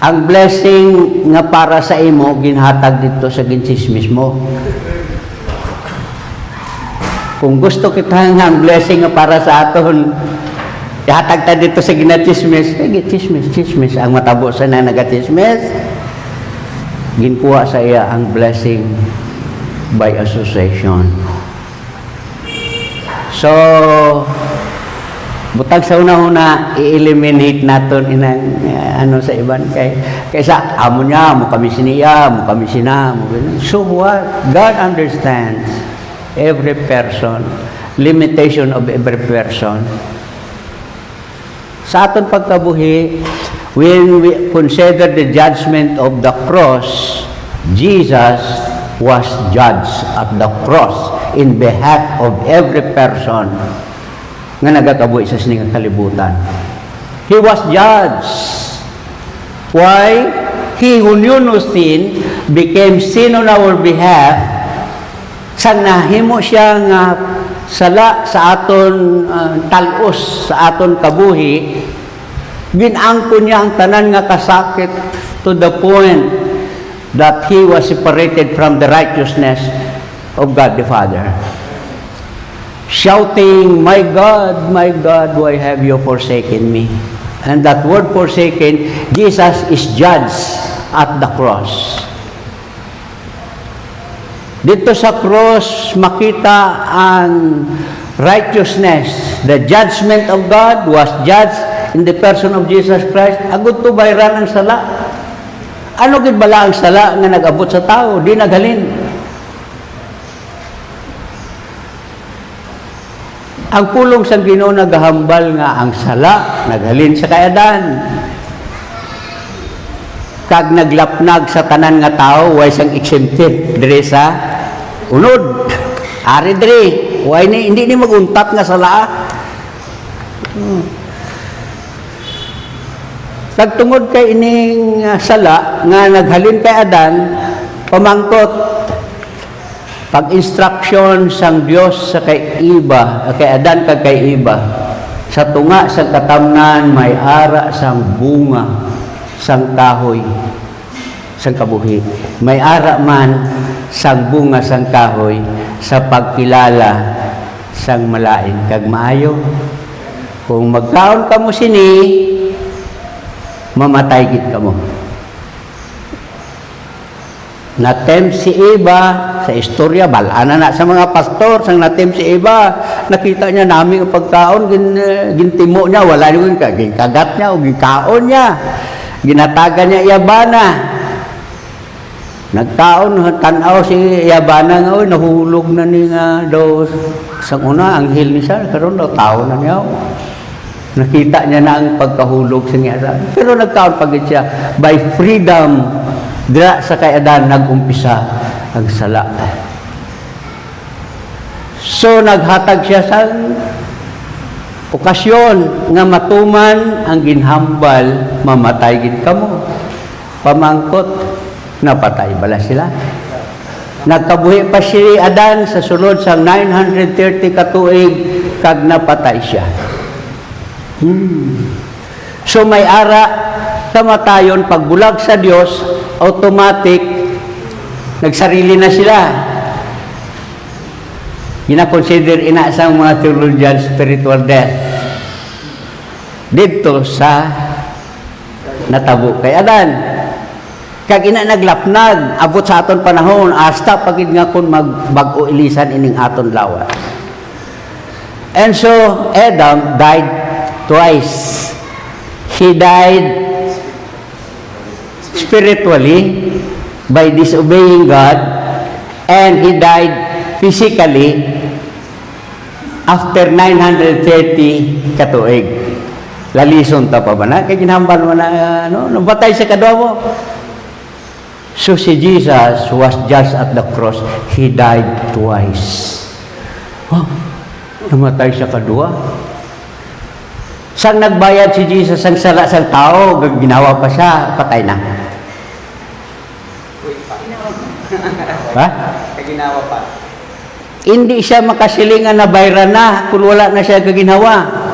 ang blessing nga para sa imo ginhatag dito sa ginchismis mo. Kung gusto kita nga ang blessing nga para sa aton, ihatag ta dito sa ginachismis, chismis. Ang matabo sa na nagachismis, ginkuha sa iya ang blessing by association. So, butag sa una-una, i-eliminate naton inang sa iban kaysa amo niya, mo kami siniya, mo kami sina, mo ganun. So what? God understands every person, limitation of every person. Sa aton pagkabuhi, when we consider the judgment of the cross, Jesus was judged at the cross in behalf of every person nga nagakabuhi sa sining kalibutan. He was judged. Why? He who knew no sin became sin on our behalf. Sa nahimo siya nga sala sa aton talos, sa aton kabuhi, ginangko niya ang tanan nga kasakit to the point that he was separated from the righteousness of God the Father. shouting, my God, why have you forsaken me?" And that word forsaken, Jesus is judged at the cross. Dito sa cross, makita ang righteousness. The judgment of God was judged in the person of Jesus Christ. Agud to bayran ang sala. Ano gid bala ang sala nga nag-abot sa tao? Di naghalin. Ang pulong sa Ginoo nagahambal nga ang sala naghalin sa kay Adan. Kag naglapnag sa tanan nga tao, way sang exempted diri sa unod. Ari diri, way ni hindi ni maguntat nga sala. Nagtungod kay ining sala nga naghalin kay Adan, pamangkot pag-instruction sang Dios sa kay Iba, kay Adan kag kay Iba, sa tunga sang katamnan may ara sang bunga sang kahoy sang kabuhi. May ara man sang bunga sang kahoy sa pagkilala sang malain kag maayo. Kung magkaon kamo sini, mamatay gid kamo. Natem si Eva sa istorya, balana na sa mga pastor, sang natem si Eva, nakita niya namin ang pagkaon, gintimo niya, wala yung kagat niya, o gikaon niya, ginataga niya Yabana. Nagkaon, tanaw si Yabana nga, nahulog na ni nga daw, sang una, anghel ni siya, karon daw, tao na niya. Nakita niya na ang pagkahulog sa niya. Pero nagkaon pagit siya, by freedom, dira sa kay Adan nag-umpisa ang sala. So naghatag siya sa okasyon nga matuman ang ginhambal, mamatay gid kamo. Pamangkot, napatay bala sila. Nagkabuhi pa si Adan sa sulod sa 930 katuig kag napatay siya. So may ara kamatayon pagbulag sa Dios, automatic nagsarili na sila. Gina-consider ina sa mga theologian spiritual death. Dito sa natabo kay Adan. Kag ina naglapnag abot sa aton panahon hasta pagid nga kun magbag-o ilisan ining aton lawas. And so Adam died twice. He died spiritually by disobeying God, and he died physically after 930 katuig. Lalison ta pa ba na? Kaya ginhambal mo na, nabatay sa kadwa mo. So si Jesus was just at the cross. He died twice. Oh, namatay sa kadwa. Sang nagbayad si Jesus ang sala sa tao, ginawa pa siya, patay na. Ha? Kaginawa pa. Hindi siya makasilingan na bayran na kung wala na siya kaginawa.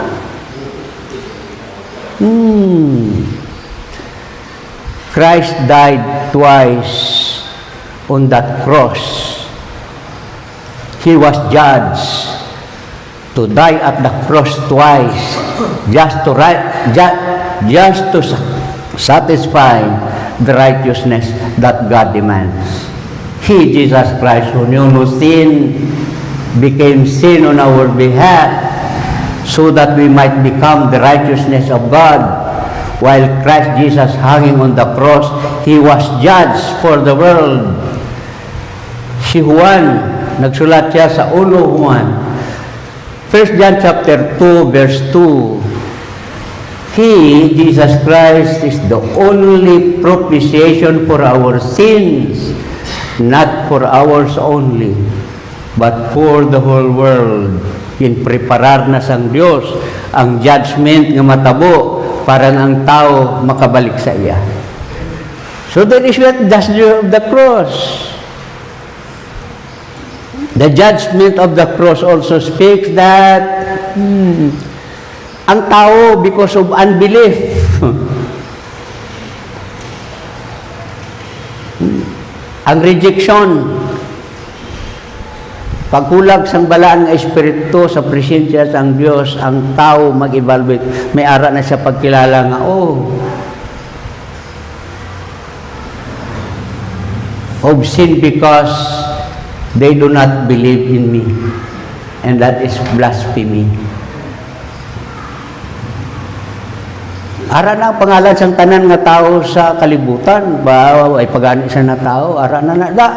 Christ died twice on that cross. He was judged to die at the cross twice, just to satisfy the righteousness that God demands. He, Jesus Christ, who knew no sin, became sin on our behalf, so that we might become the righteousness of God. While Christ Jesus hanging on the cross, He was judged for the world. Si Juan, nagsulat siya sa 1 Juan, 1 John chapter 2, verse 2, He, Jesus Christ, is the only propitiation for our sins, not for ours only, but for the whole world. Preparar na sang Dios ang judgment nga matabo para ang tao makabalik sa iya. So that is what the of the cross. The judgment of the cross also speaks that ang tao, because of unbelief, ang rejection, Pagkulag sang balaan nga espiritu sa presensya sang Dios, ang tao mag-evaluate. May ara na siya pagkilala nga, of sin because they do not believe in me. And that is blasphemy. Ara na ang pangalan sang tanan nga tao sa kalibutan, ba ay pagani siya na tao, ara na da.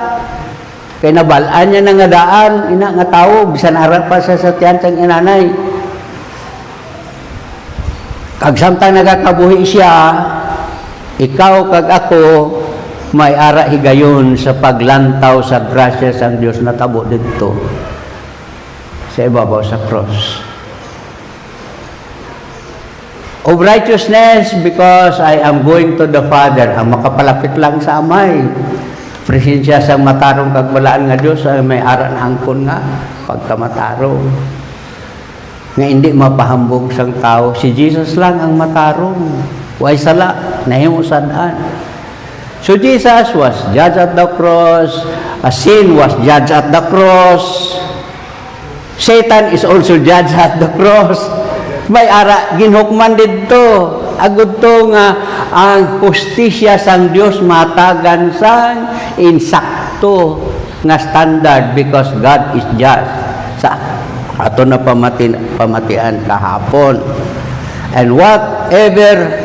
Kay nabalaan niya na nga daan, ina nga tao, bisan ara pa sa tiyan sang inanay. Kag samtang nagakabuhi siya, ikaw kag ako, may ara higayon sa paglantaw sa grasya sang Dios na tabo didto sa ibabaw sa cross. Of righteousness because I am going to the Father. Ang makapalapit lang sa amay. Presensya sa matarong kagbalaan nga Diyos ay may aran angkon nga pagkamatarong. Nga hindi mapahambog sang tao. Si Jesus lang ang matarong. Way sala, nahimo sadaan. So Jesus was judged at the cross. Sin was judged at the cross. Satan is also judged at the cross. May ara ginhukman didto agud to nga ang hustisya sang Dios matagan sang insakto nga standard because God is just sa ato na pamatian kahapon. And whatever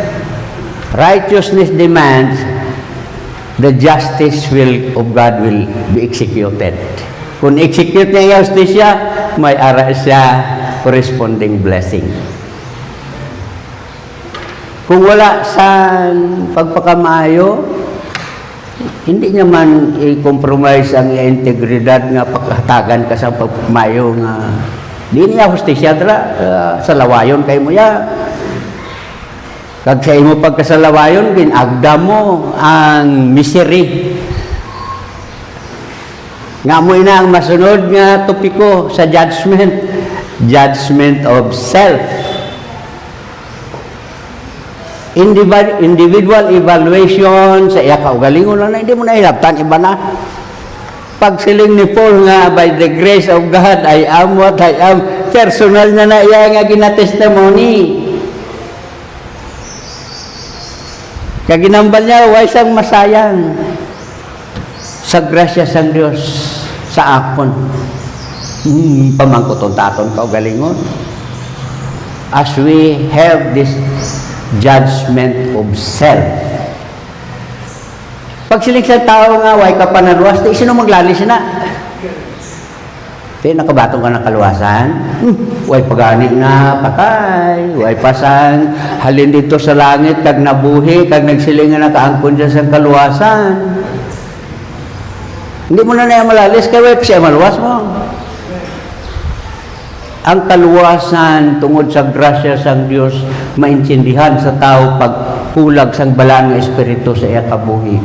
righteousness demands, the justice of God will be executed. Kung execute niya yung justisya, may ara siya corresponding blessing. Kung wala sa pagpakamayo, hindi niya man i-compromise ang integridad nga pagkatagan ka sa pagpakamayo nga di niya justisya sa lawayon kay mo ya. Kag sa imo pagkasalawayon ginagda mo ang misery. Nga mo ina ang masunod nga topiko sa judgment of self. Individual evaluation sa iya kaugalingon na hindi mo nahilaptan iba na. Pagsiling ni Paul nga by the grace of God I am what I am, personal na iya nga gina-testimony. Kaginambal niya, way sang masayang sa grasya sang Dios sa akon. Pamangkuton taton kaugalingon. As we have this judgment of self. Pag silik sa tao nga, way ka panaluwas, di sino maglalis na? Di nakabatong ka ng kaluwasan, way pagani na patay, way pasang halin dito sa langit, kag nabuhi, kag nagsilingan na kaangkon dyan sa kaluwasan. Hindi mo na malalis, kaya way siya maluwas mo. Ang kaluwasan tungod sa grasya sang Dios maintindihan sa tao pagpulag sang balaan nga espiritu sa iya kabuhi.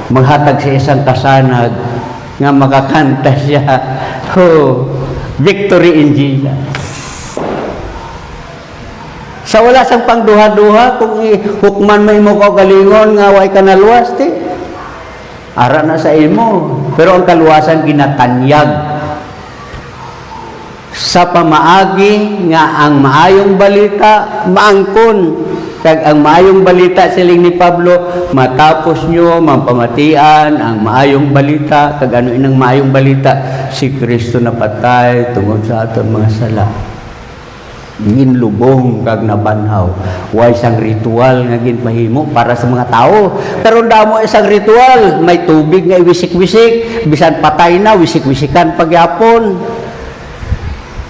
Maghatag sa isang kasanag nga makakanta siya, victory in Jesus. Sa wala sang pangduha-duha kung hukman may mo kaugalingon nga way ka naluwas ti ara na sa imo, pero ang kaluwasan ginatanyag sa pamaagi nga ang maayong balita maangkon. Kag ang maayong balita siling ni Pablo, matapos nyo mampamatian ang maayong balita. Kag ano inang maayong balita? Si Kristo napatay tungod sa aton mga sala. Ginlubong kag nabanhaw. Way isang ritual nga ginpahimo para sa mga tao. Karon damo isang ritual, may tubig nga iwisik-wisik, bisan patay na wisik-wisikan pagyapon.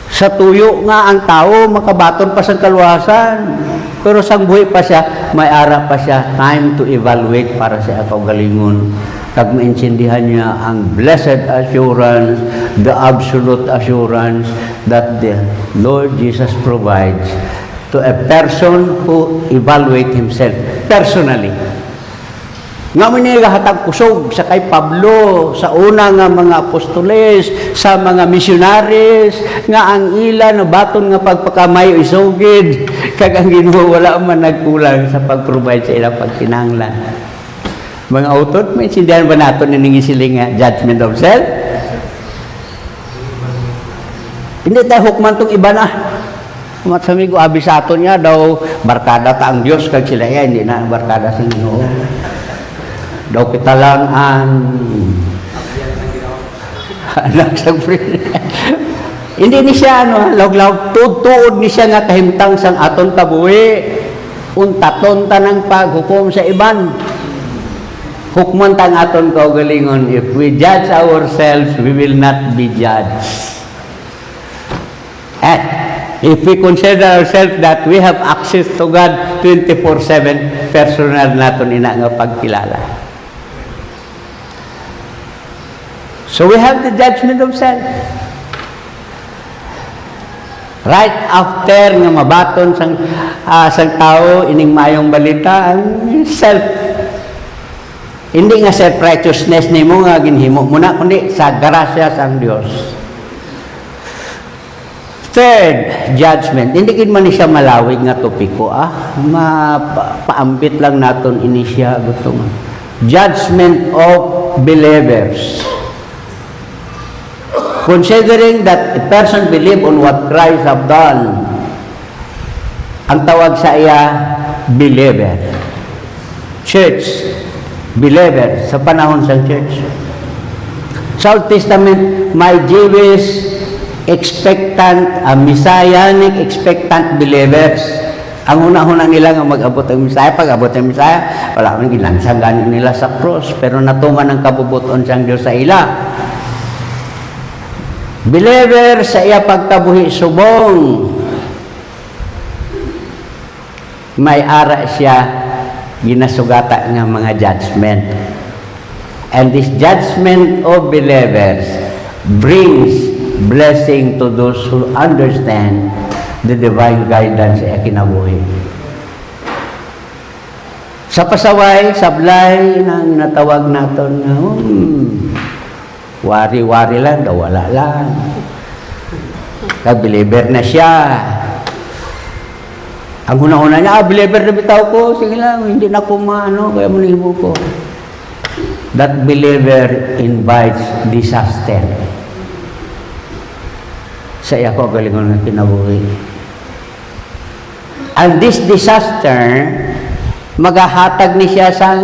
Sa tuyo nga ang tao makabaton pa sa kaluwasan, pero sang buhi pa siya, may ara pa siya time to evaluate para sa kaugalingon. Kag maintindihan niya ang blessed assurance, the absolute assurance that the Lord Jesus provides to a person who evaluate himself personally. Nga mo niya gahatag kusog sa kay Pablo, sa una nga mga apostoles, sa mga missionaries, nga ang ila na baton nga pagpakamayo isugid, kag ang Ginoo wala man nagkulang sa pag-provide sa ilang pagkinahanglan. Mga autot, may sindihan ba nato na nangisiling nga judgment of self? Hindi tayo hukman tong iba na. Mat sa migo, abisato niya daw, barkada ta ang Diyos, kag sila hindi na barkada sa Ginoo. Daw kita lang ang anak sa hindi ni siya, lawlaw, tuod ni siya nga kahimtang sang aton kabuhi. Untaton ta ng paghukom sa iban. Hukman tang aton kaugalingon. If we judge ourselves, we will not be judged. And if we consider ourselves that we have access to God 24/7, personal naton ina nga pagkilala. So we have the judgment of self. Right after nga mabaton sang tao ining mayong balita ang self. Hindi nga self-righteousness nimo nga ginhimo mo na kundi sa grasya sang Dios. Third, judgment. Hindi gid man ni siya malawig nga topiko paambit lang naton ini siya gusto man. Judgment of believers. Considering that a person believe on what Christ have done, ang tawag sa iya, believer. Church, believer, sa panahon sa church. Sa Old Testament, may Jewish expectant, Messianic expectant believers. Ang una-una nila nga mag-abot ang Messiah, pag-abot ang Messiah, wala kang gilansang ganin nila sa cross, pero natuman ang kabubuton sang Diyos sa ila. Believer sa iya pagkabuhi subong, may ara siya ginasugata nga mga judgment. And this judgment of believers brings blessing to those who understand the divine guidance sa kinabuhi. Sa pasaway, sablay nang natawag naton nga wari-wari lang, daw wala lang. Believer na siya. Ang una-una niya, believer na bitaw ko, sige lang, hindi na ko maano, kaya manibo ko. That believer invites disaster. Sa iya ko, galingon na kinabuhi. And this disaster, magahatag ni siya sa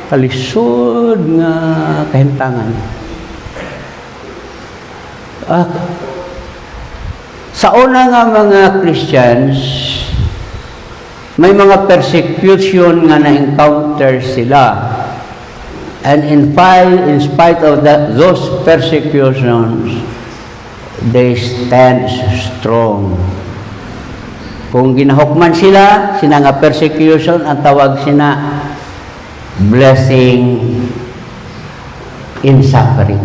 kalisod nga kahimtangan. Sa una nga mga Christians, may mga persecution nga na-encounter sila. And in spite of those persecutions, they stand strong. Kung ginahukman sila, sina nga persecution, ang tawag sina blessing in suffering.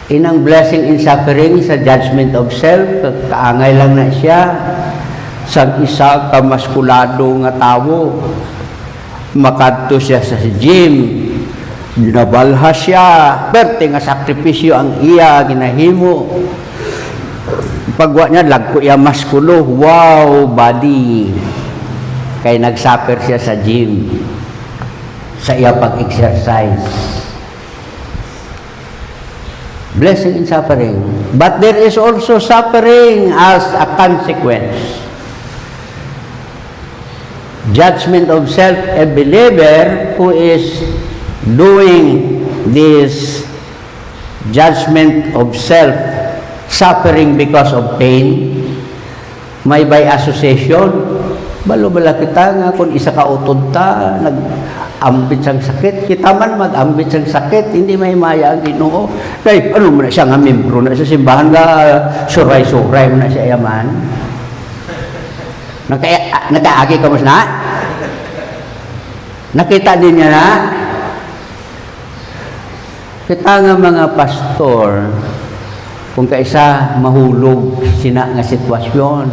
Inang blessing in suffering sa judgment of self, kaangay lang na siya sa isa ka maskulado nga tawo. Makadto siya sa gym, ginabalha siya, perte nga sakripisyo ang iya ginahimo. Pagwa niya, lagko iya maskulo, wow, body. Kay nagsuffer siya sa gym, sa iya pag-exercise. Blessing in suffering. But there is also suffering as a consequence. Judgment of self, a believer who is doing this judgment of self, suffering because of pain, may by association, balo-bala kita nga kung isa ka utod ta, nag-ambit sang sakit, kita man mag-ambit sang sakit, hindi may maya ang Ginoo. Kaya ano mo na siya nga membro na sa simbahan nga, suray-suray mo na siya yaman. Nakaagi ka mas na? Nakita din niya na? Kita nga mga pastor, kung kaisa mahulog sina nga sitwasyon,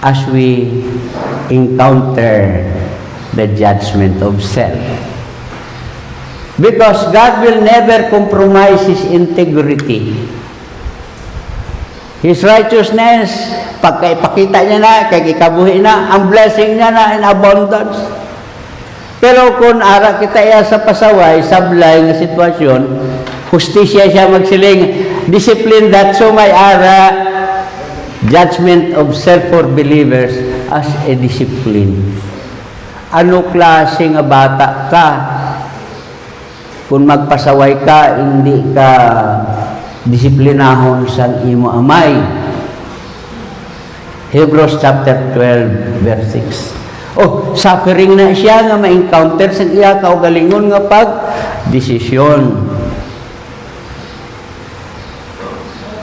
as we encounter the judgment of self. Because God will never compromise His integrity. His righteousness, pagkaipakita niya na, kay ikabuhi na, ang blessing niya na in abundance. Pero kung ara kita iya sa pasaway, sablay nga sitwasyon, Hustisya siya magsiling, discipline that so may ara, judgment of self for believers as a discipline. Ano klase nga bata ka? Kung magpasaway ka, hindi ka disiplinahon sa imo amay. Hebrews chapter 12, verse 6. Oh, suffering na siya nga ma-encounter sa iya kaugalingon nga pag-desisyon.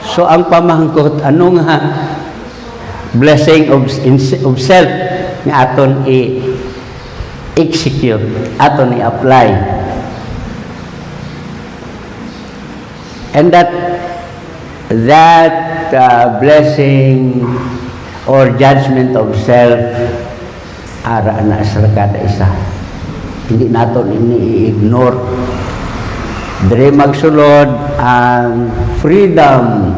So, ang pamangkot, ano nga blessing of self nga aton i-execute, aton i-apply. And that blessing or judgment of self ara na sa kada isa. Hindi naton ini-ignore. Dire magsulod ang freedom.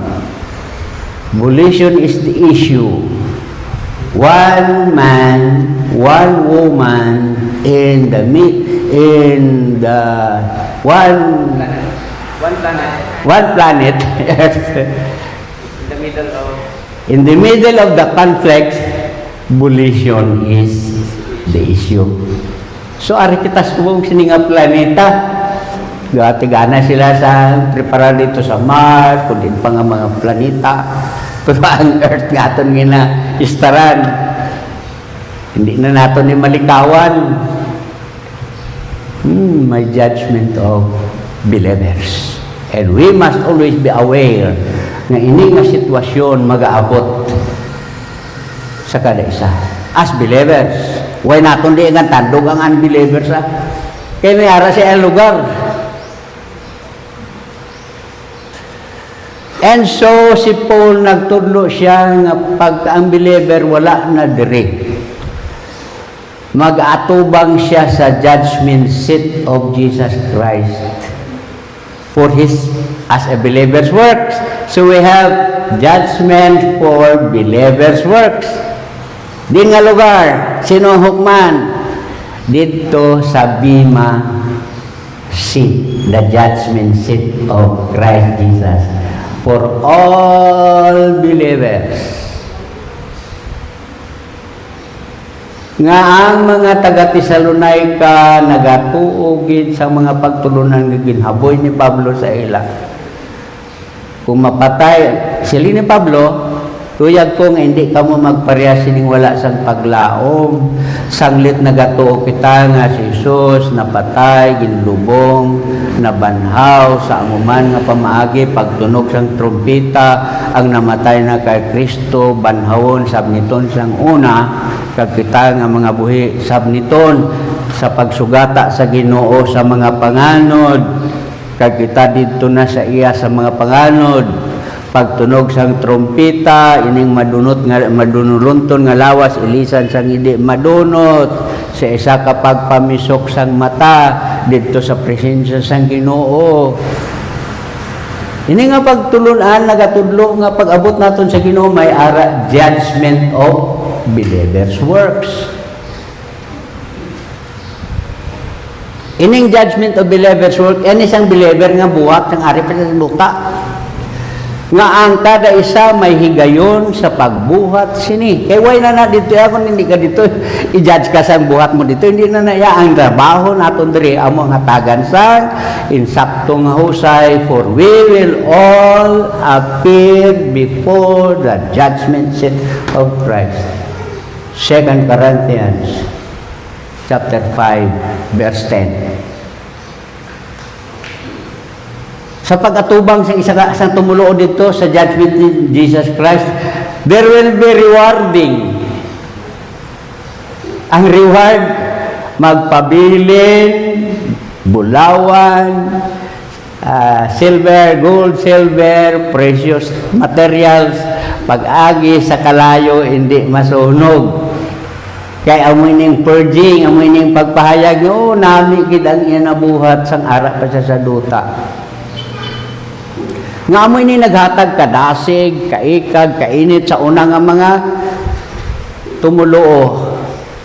Volition is the issue. One man, one woman in the one planet Earth. In the middle of the conflict, volition is the issue. So, ari kita subong sininga planeta. Gatigana sila sa prepara dito sa Mars, kundi pa nga mga planeta. Pero ang Earth nga aton nga istaran. Hindi na natin ni malikawan. My judgment of believers. And we must always be aware na ini nga sitwasyon mag-aabot sa kada isa. As believers, why naton di nga tandog ang unbelievers kaya may ara sa lugar. And so, si Paul nagtudlo siya nga pag ang believer wala na dire. Mag-atubang siya sa judgment seat of Jesus Christ for his as a believer's works. So we have judgment for believer's works. Di nga lugar, sino hukman? Dito sa Bema seat, the judgment seat of Christ Jesus for all believers. Nga ang mga taga-Tesalonica nagatuugid sa mga pagtulunan nga ginhaboy ni Pablo sa ila. Kung mapatay sila ni Pablo, tuyag ko nga hindi ka mo magpareha sining wala sang paglaom. Sanglit nagatuo kita nga si Jesus napatay, ginlubong, nabanhaw sa amuman nga pamaagi pagtunog sang trumpeta ang namatay na kay Kristo banhawon sabniton sang una kag kita nga mga buhi sabniton sa pagsugata sa Ginoo sa mga panganod kag kita didto na sa iya sa mga panganod pagtunog sang trompeta ining madunulunton nga lawas ilisan sang hindi madunot sa isa ka pagpamisok sang mata didto sa presensya sang Ginoo. Ini nga pagtulunan nagatudlo nga pag-abot naton sa Ginoo may ara judgment of believers works. Ining judgment of believers work any sang believer nga buhat sang ari pa sa luta nga ang kada isa may higayon sa pagbuhat sini. Kay why na dito ako hindi ka dito i-judge ka sa buhat mo dito hindi na naya ang trabaho naton diri amo nga tagansan insakto nga husay for we will all appear before the judgment seat of Christ. 2 Corinthians chapter 5 verse 10. Sa pag-atubang sa isang tumulo dito sa judgment ni Jesus Christ, there will be rewarding. Ang reward, magpabilin, bulawan, silver, gold, silver, precious materials, pag-agi sa kalayo, hindi masunog. Kaya amoy ning purging, amoy ning pagpahayag, nami kidang inabuhat sang ara pa sa duta. Nga amoy ni naghatag kadasig, kaikag, kainit sa una nga mga tumulo.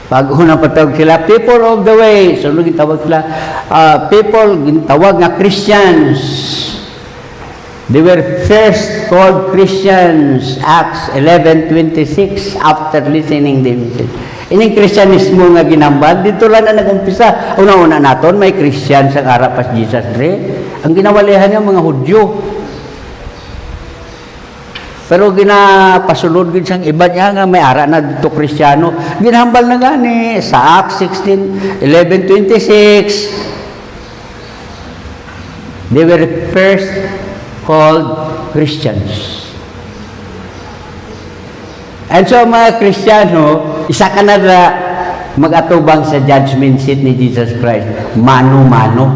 Pag unang patawag sila, people of the way. So, gitawag sila, people, gitawag nga Christians. They were first called Christians, Acts 11:26, after listening the message. Ining Kristyanismo nga ginambal, dito lang na nag-umpisa. Una-una naton, may Christian sa harap as Jesus re. Ang ginawalihan niya mga Hudyo. Pero ginapasulod gid sang iba niya nga may ara na dito Kristiyano. Ginhambal na gani sa Acts 11:26. They were first called Christians. And so mga Kristiyano, isa ka na mag-atubang sa judgment seat ni Jesus Christ. Mano-mano.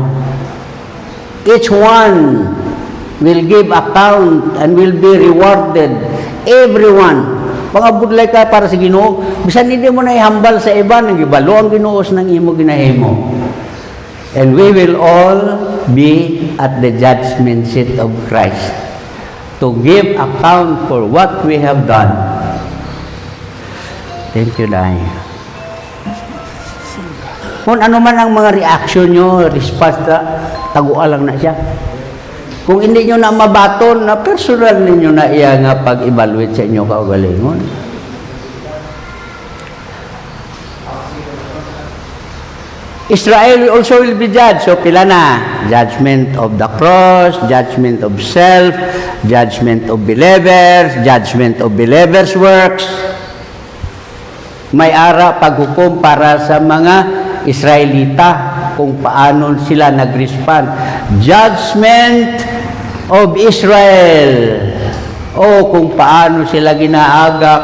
Each one will give account and will be rewarded. Everyone. Pangabudlay ka para sa Ginoo. Bisan hindi mo na ihambal sa iba, nang ibalo ang Ginoo nang imo ginahimo. And we will all be at the judgment seat of Christ to give account for what we have done. Thank you, Day. Kung ano man ang mga reaction nyo, response na, taguan lang na siya. Kung hindi nyo na mabaton, na personal ninyo na iya nga pag-evaluate sa inyo kaugalingon. Israel also will be judged. So pila na? Judgment of the cross, judgment of self, judgment of believers, judgment of believers' works. May ara paghukom para sa mga Israelita kung paano sila nag-respond. Judgment of Israel. O kung paano sila ginaagak,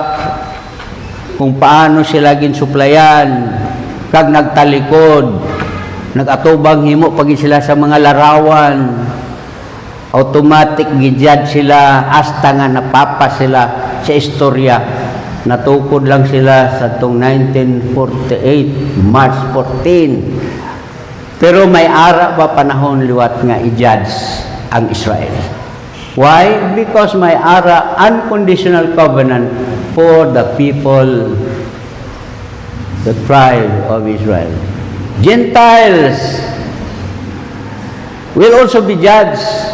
kung paano sila ginsuplayan, kag nagtalikod, nagatubang himo pag sila sa mga larawan, automatic gijudge sila hasta nga napapa sila sa istorya. Natukod lang sila sa tong 1948, March 14. Pero may ara pa panahon liwat nga i-judge ang Israel. Why? Because may ara unconditional covenant for the people, the tribe of Israel. Gentiles will also be judged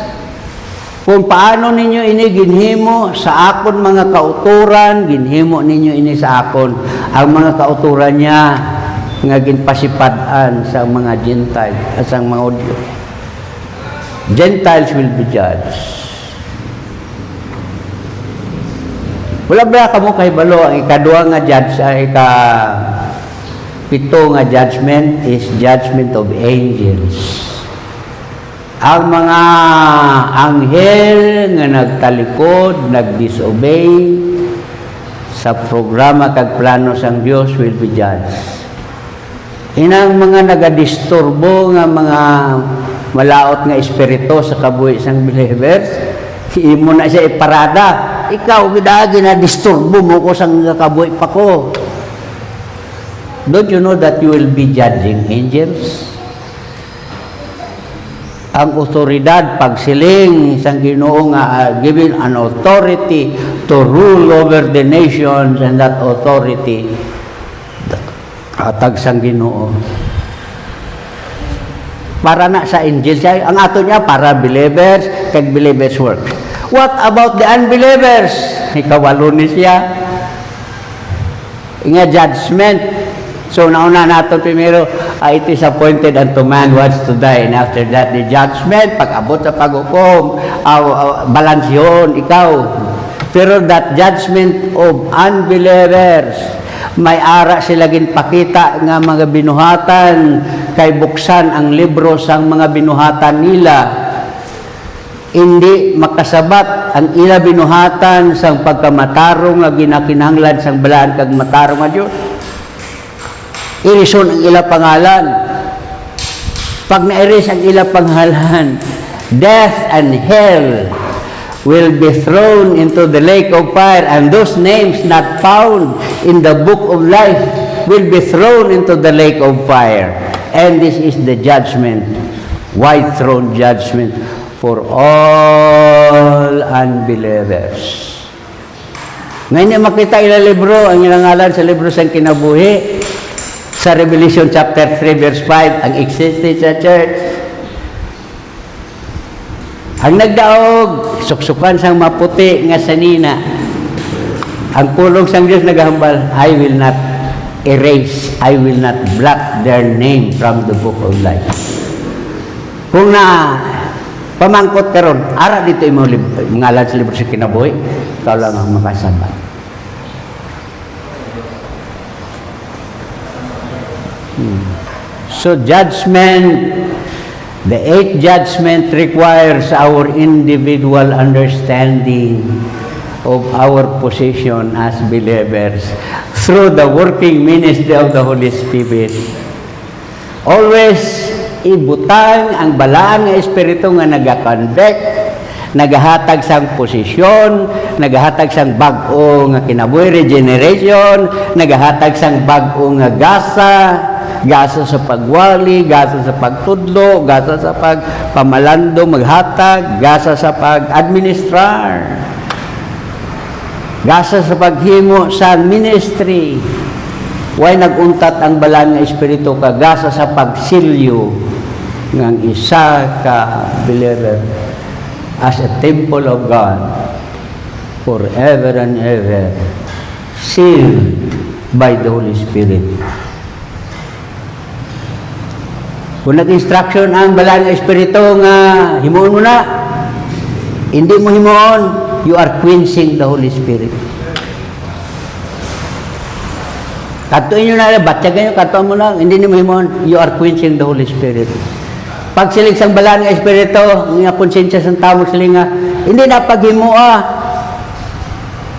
kung paano ninyo ini ginhimo sa akon mga kauturan, ginhimo ninyo ini sa akon ang mga kauturan niya nga ginpasipadan sa mga Gentiles at sa mga Hudyo. Gentiles will be judged. Wala ba kamo kay balo ang ikaduha nga judge ay pito nga judgment is judgment of angels. Ang mga anghel nga nagtalikod, nagdisobey sa programa kag plano sang Dios will be judged. Inang mga nagadisturbo nga mga malaot nga espiritu sa kabuhi sang believers, imo na siya iparada. Ikaw gidagi na disturbo mo ko sang kabuhi pa ko. Don't you know that you will be judging angels? Ang otoridad pagsiling sang Ginoo nga given an authority to rule over the nations, and that authority hatag sang Ginoo para na sa angels. Ang ato niya para believers kag believers work. What about the unbelievers? Ikawalo ni siya nga judgment. So nauna nato primero, it is appointed unto man once to die, and after that the judgment, pag-abot sa pag-hukom, balansyon, ikaw. Pero that judgment of unbelievers, may ara sila ginpakita nga mga binuhatan, kay buksan ang libro sang mga binuhatan nila. Hindi makasabat ang ila binuhatan sang pagkamatarong nga ginakinahanglan sang balaan kag matarong nga Dios. Irison ang ila pangalan. Pag na-iris ang ila pangalan, death and hell will be thrown into the lake of fire, and those names not found in the book of life will be thrown into the lake of fire. And this is the judgment, white throne judgment for all unbelievers. Ngayon makita ila libro, ang ilang ngalan sa libro sang kinabuhi, sa Revelation chapter 3 verse 5, ang existence sa church. Ang nagdaog suksukan sang maputi nga sanina. Ang pulong sang Dios nagahambal, I will not erase, I will not blot their name from the book of life. Kung na pamangkot karon, ara dito imo ngalan sa libro sa kinabuhi, ikaw lang ang makasabay. So judgment, the eighth judgment requires our individual understanding of our position as believers through the working ministry of the Holy Spirit. Always ibutang ang balaan nga espiritu nga naga-convict, nagahatag sang posisyon, nagahatag sang bag-o nga kinabuhi, regeneration, nagahatag sang bag-o nga gasa sa pagwali, gasa sa pagtudlo, gasa sa pagpamalando, maghatag, gasa sa pag-administrar, gasa sa paghimo sa ministry. Why naguntat ang balaan nga espiritu ka gasa sa pagsilyo ng isa ka believer as a temple of God forever and ever, sealed by the Holy Spirit. Kung nag-instruction ang balaan nga espiritu nga himuon mo na, hindi mo himuon, you are quenching the Holy Spirit. Katuin nyo na, batyagan nyo, katuan mo lang, hindi mo himuon, you are quenching the Holy Spirit. Pag silig sang balaan nga espiritu, nga konsensya sang tao siling nga, hindi na paghimua.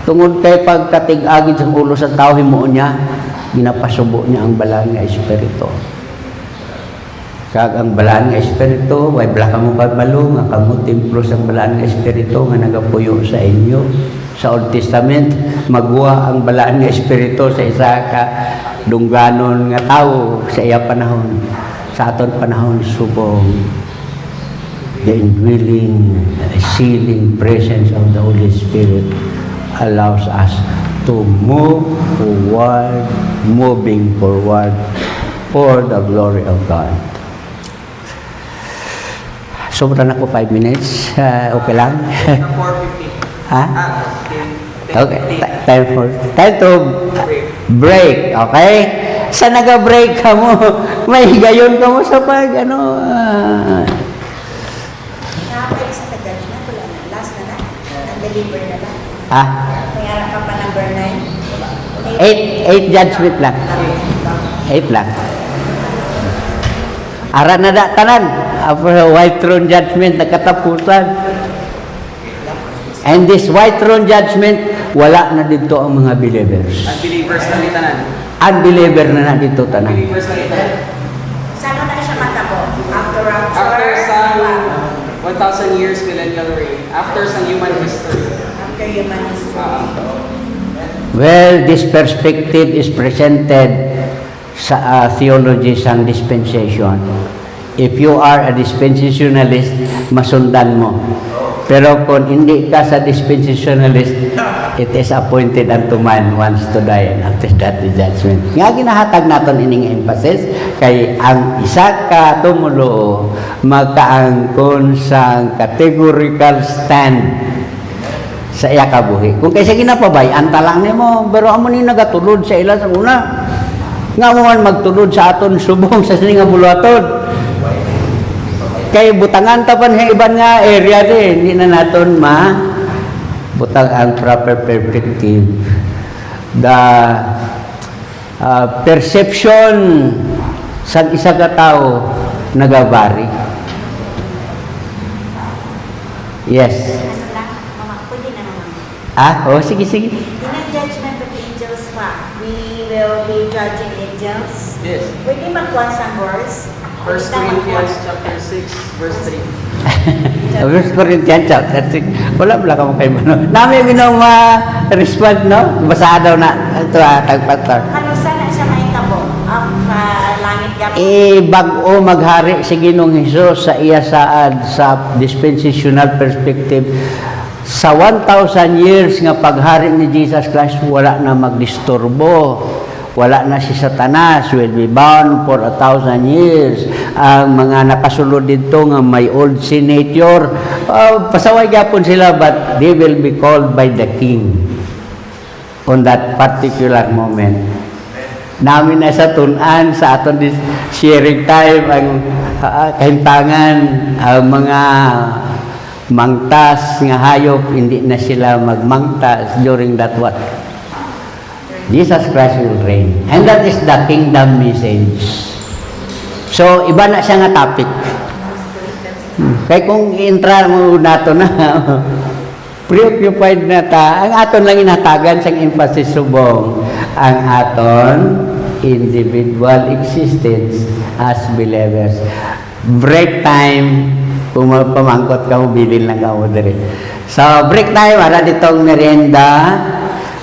Tungod kay pagkatig-agid sang ulo sa tao, himuon niya, ginapasubo niya ang balaan nga espiritu. Kag ang balaan nga espiritu, way blaka mo pagbalong, nga kamo templo sang balaan nga espiritu nga nagapuyo sa inyo. Sa Old Testament, magwa ang balaan nga espiritu sa isa ka dungganon nga tao sa iya panahon. Sa aton panahon, subong the indwelling, sealing presence of the Holy Spirit allows us to move forward, moving forward for the glory of God. Sobra na ko 5 minutes. Okay lang? 4:50. Ha? Okay. Time to break. Okay? Sa naga-break ka mo, may higayon ka mo sa pag, Nakapag sa judgment, wala na. Last na na. Nag-deliver na lang. Ah? May harap ka pa number 9. 8 judgment lang. 8 lang. Ara na da, tanan. After the white throne judgment, nagkatapusan. And this white throne judgment, wala na dito ang mga believers. Unbelievers na ni tanan. Unbeliever na dito tanan. Unbelievers na ni tanan. Saan mo na siya matabo? After rapture? After some 1,000 years millennial reign. After some human history. After human history. Well, this perspective is presented sa theology sang dispensation. If you are a dispensationalist, masundan mo. Pero kung hindi ka sa dispensationalist, it is appointed unto man once to die and after that the judgment. Nga ginahatag naton ining emphasis kay ang isa ka tumulo magkaangkon sang categorical stand sa iya kabuhi. Kung kaysa ginapabay, antalang nimo, pero amo ni nagatulod sa ila sa una. Nga mo man magtulod sa aton subong sa sining nga buluhaton. Kay butangan tapan sa iban nga area din, hindi na naton butang ang proper perspective. The perception sa isa ka tao nagabari. Yes. Ano lang? Mama, pwede na naman. Oh, sige. In the judgment of angels pa, we will be judging angels. Yes. Pwede magkuhan sa verse. 1 Corinthians chapter 6 verse 3. First Corinthians chapter 6. Wala ka mo kayo ano. Nami binong respond, no? Basa daw na ito tagpastor. Ano sana siya may tabo? Langit yapon. Bag-o maghari si Ginoong Hesus sa iya saad sa dispensational perspective. Sa 1,000 years nga paghari ni Jesus Christ, wala na magdisturbo. wala na si Satanas, will be bound for 1,000 years. Ang mga nakasulod dito nga may old senator, pasaway gyapon sila, but they will be called by the king on that particular moment. Namin na sa tunan sa aton sharing time ang kahintangan, ang mga mangtas nga hayop, hindi na sila magmangtas during that what? Jesus Christ will reign. And that is the kingdom message. So, iba na siya nga topic. Kaya kung i-intra mo nato na, preoccupied na ta, ang aton lang inatagan sa emphasis subong, ang aton individual existence as believers. Break time, kung pamangkot ka mo, bilin lang ka mo diri. So, break time, para ditong merienda.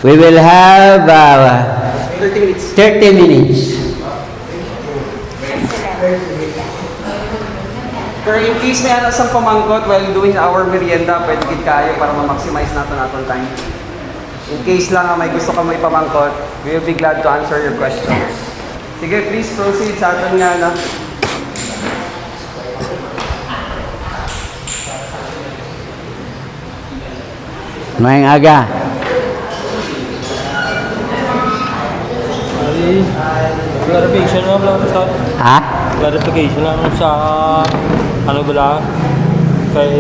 We will have 30 minutes. 30 minutes. Pero in case may aras ang pamangkot while doing our merienda, pwede kit kayo para ma-maximize natin time. In case lang may gusto ka may pamangkot, we will be glad to answer your questions. Sige, please proceed sa atin nga na. Ngayong aga. Clarification lang sa Ha? clarification lang sa ano ba kay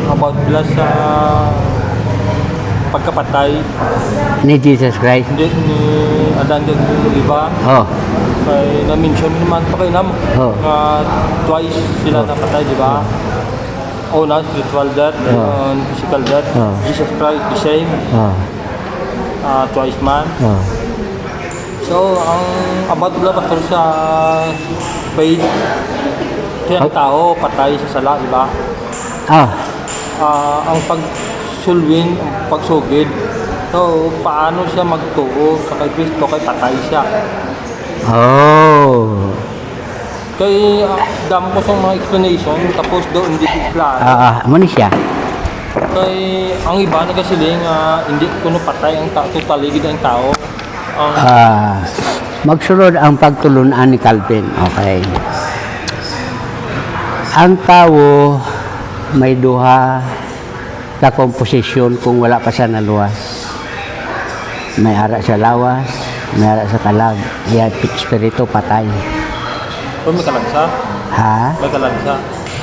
about pala sa pagkapatay Ni Jesus Christ. hindi ni Adan din iba Oh. kay na-mention naman pa kay nam Oh. twice sila napatay di ba? Una spiritual death Oh. and physical death. Oh. Jesus Christ the same Oh. twice man. Oh. So, ang about pala pastor sa faith, kaya ang tao patay sa sala, di ba? Oh. Ang pagsulwin, ang pagsugid, so paano siya magtuo sa kay Kristo, kay patay siya. Oh. Kay damo ko sa mga explanation, tapos doon hindi klaro. Ano ni siya? Kay ang iba nagasiling, hindi kuno patay ang tao, totaligid ang tao. Magsulod ang pagtulunan ni Calvin. Okay. Ang tao may duha ka komposisyon kung wala pa siya naluwas. May ara sa lawas, may ara sa kalag. Kaya espiritu patay. Pero may kalagsa, Ha? may kalagsa.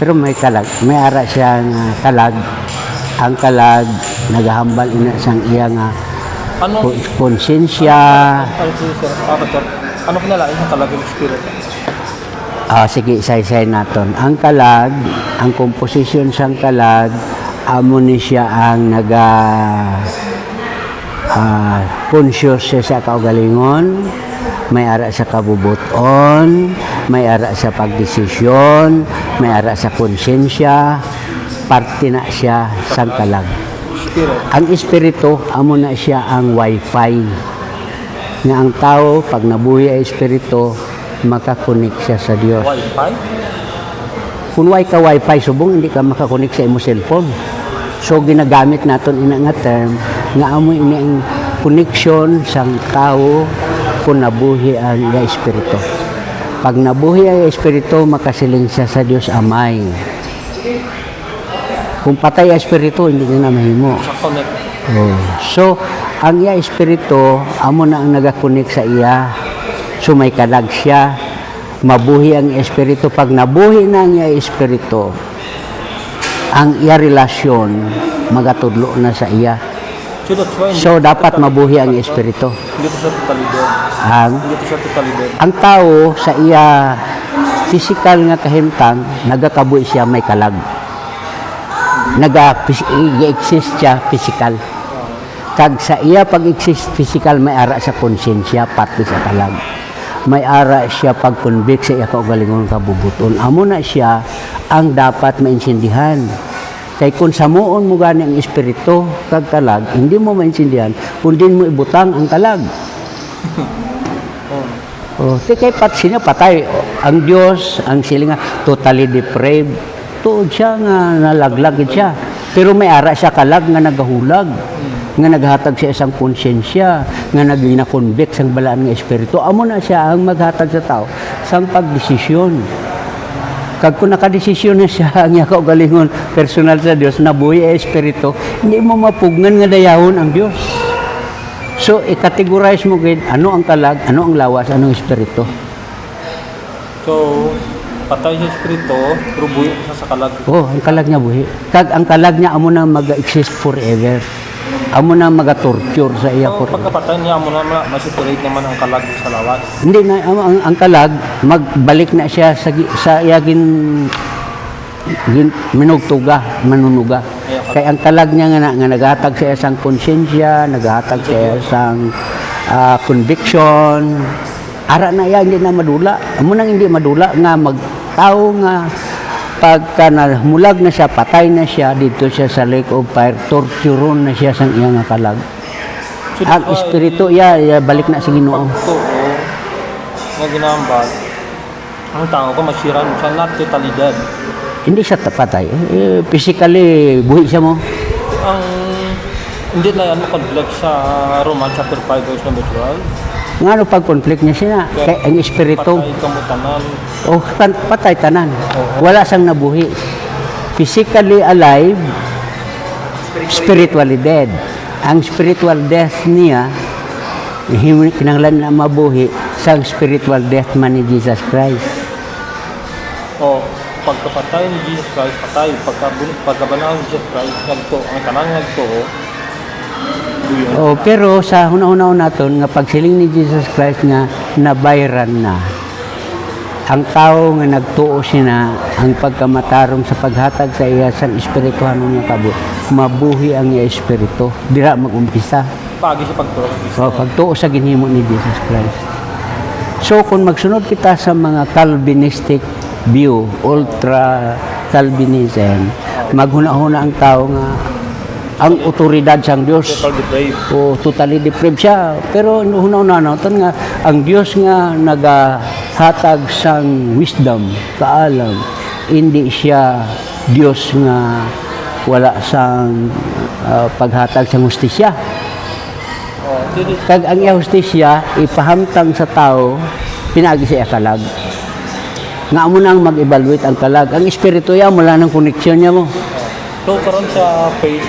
Pero may kalag. May ara siyang kalag. Ang kalag naghahambal ina sang iya nga Ano? konsensya. Ano si Sir? Pastor, ano kinalain ng kalagay ng spirit? Sige, say naton. Ang kalag, ang komposisyon sang kalag, amo ni siya ang conscious siya sa kaugalingon, may ara sa kabubuton, may ara sa pagdesisyon, may ara sa konsensya, parte na siya sang kalag. Spirit. Ang espiritu, amo na siya ang wifi. Nga ang tao, pag nabuhi ang espiritu, makakunik siya sa Diyos. Wi-Fi? Kung way ka wifi, subong hindi ka makakunik sa imo cellphone. So, ginagamit naton ina nga term, nga amo ini ang connection sang tao kung nabuhi ang espiritu. Pag nabuhi ang espiritu, makasiling siya sa Diyos Amay. Kung patay ang espiritu, hindi na mahimo. Sa connect. Oh. So, ang iya espiritu, amo na ang nagakunik sa iya. So, may kalag siya. Mabuhi ang espiritu. Pag nabuhi na ang iya espiritu, ang iya relasyon, magatudlo na sa iya. So, that's why So, dapat mabuhi ang espiritu. hindi ko siya totally dead. Hindi ko siya totally dead. Ang tao, sa iya physical nga kahimtang, nagakabuhi siya may kalag. Nag-exist siya physical. Kag sa iya pag-exist physical, may ara sa konsensya, pati sa kalag. May ara siya pag-convict sa iya kaugalingon kabubuton. Amo na siya ang dapat maintindihan. Kay kung samuon mo gani ang espiritu kag kalag, hindi mo maintindihan, kundi mo ibutang ang kalag. Kay siya patay. Ang Diyos, ang sila nga, totally depraved. Tuod siya nga nalaglagid siya. Pero may ara siya kalag nga nagahulag. nga naghatag sa isang konsensya, nga nagina-convict sang balaan nga espiritu. Amo na siya ang maghatag sa tao sang pagdesisyon. Kag kung nakadesisyon na siya ang iya kaugalingon personal sa Dios nabuhi ang espiritu, hindi mo mapugnan nga dayahon ang Dios. So i-categorize mo gid ano ang kalag, ano ang lawas, ano ang espiritu. So, patay sa espiritu, pero buhay siya sa kalag. Oh, ang kalag niya buhi. Kag ang kalag niya amo na mag-exist forever. Amo na maga-torture sa iya So, forever. pagkapatay niya mo na ma-separate naman ang kalag sa lawas. Hindi na ang kalag magbalik na siya sa iya minugtuga, manunuga. Kay ang kalag niya nga naghatag sa isang konsensya, naghatag sa isang conviction. Ara na yan, hindi na madula. Amo nang hindi madula nga magtao nga pagka mulag na siya, patay na siya dito siya sa lake of fire, torturon na siya sang iya nga kalag. So, Ang espiritu balik na sa Ginoo. Pagtuo, nga ginambal, ang tao ko masiran siya, not totalidad. Hindi siya patay. Physically, buhi siya mo. Ang hindi na yan conflict sa Romans chapter 5 verse number 12. Nga ano pag-conflict niya siya kay ang espiritu. Patay kamutanan. Oh, patay tanan. Wala siyang nabuhi. Physically alive, spiritually dead. Ang spiritual death niya, kinanglan na mabuhi sa spiritual death man ni Jesus Christ. O, pagkapatay ni Jesus Christ, patay. Pagkabanaan ni Jesus Christ, nagto, ang kanang nagto, buyon. Oh, pero sa una-una naton nga pagsiling ni Jesus Christ nga nabayran na. Ang tao nga nagtuo siya ang pagkamatarong sa paghatag sa iya sa espirituhan nga kabut. Mabuhi ang iya espiritu. Dira mag-umpisa. Pagi sa pagtuo. O, pagtuo sa ginhimo ni Jesus Christ. So, kung magsunod kita sa mga Calvinistic view, ultra Calvinism, maghuna-huna ang tao nga ang otoridad sang Dios Total depraved. o totally depraved siya. Pero huna-huna natin nga ang Dios nga nagahatag sang wisdom, kaalam, hindi siya Dios nga wala sang paghatag sang hustisya. O, dili, Kag ang iya hustisya ipahamtang sa tao pinaagi siya kalag. Nga mo nang mag-evaluate ang kalag. Ang espiritu ya mula ng koneksyon niya mo. so, karon sa faith,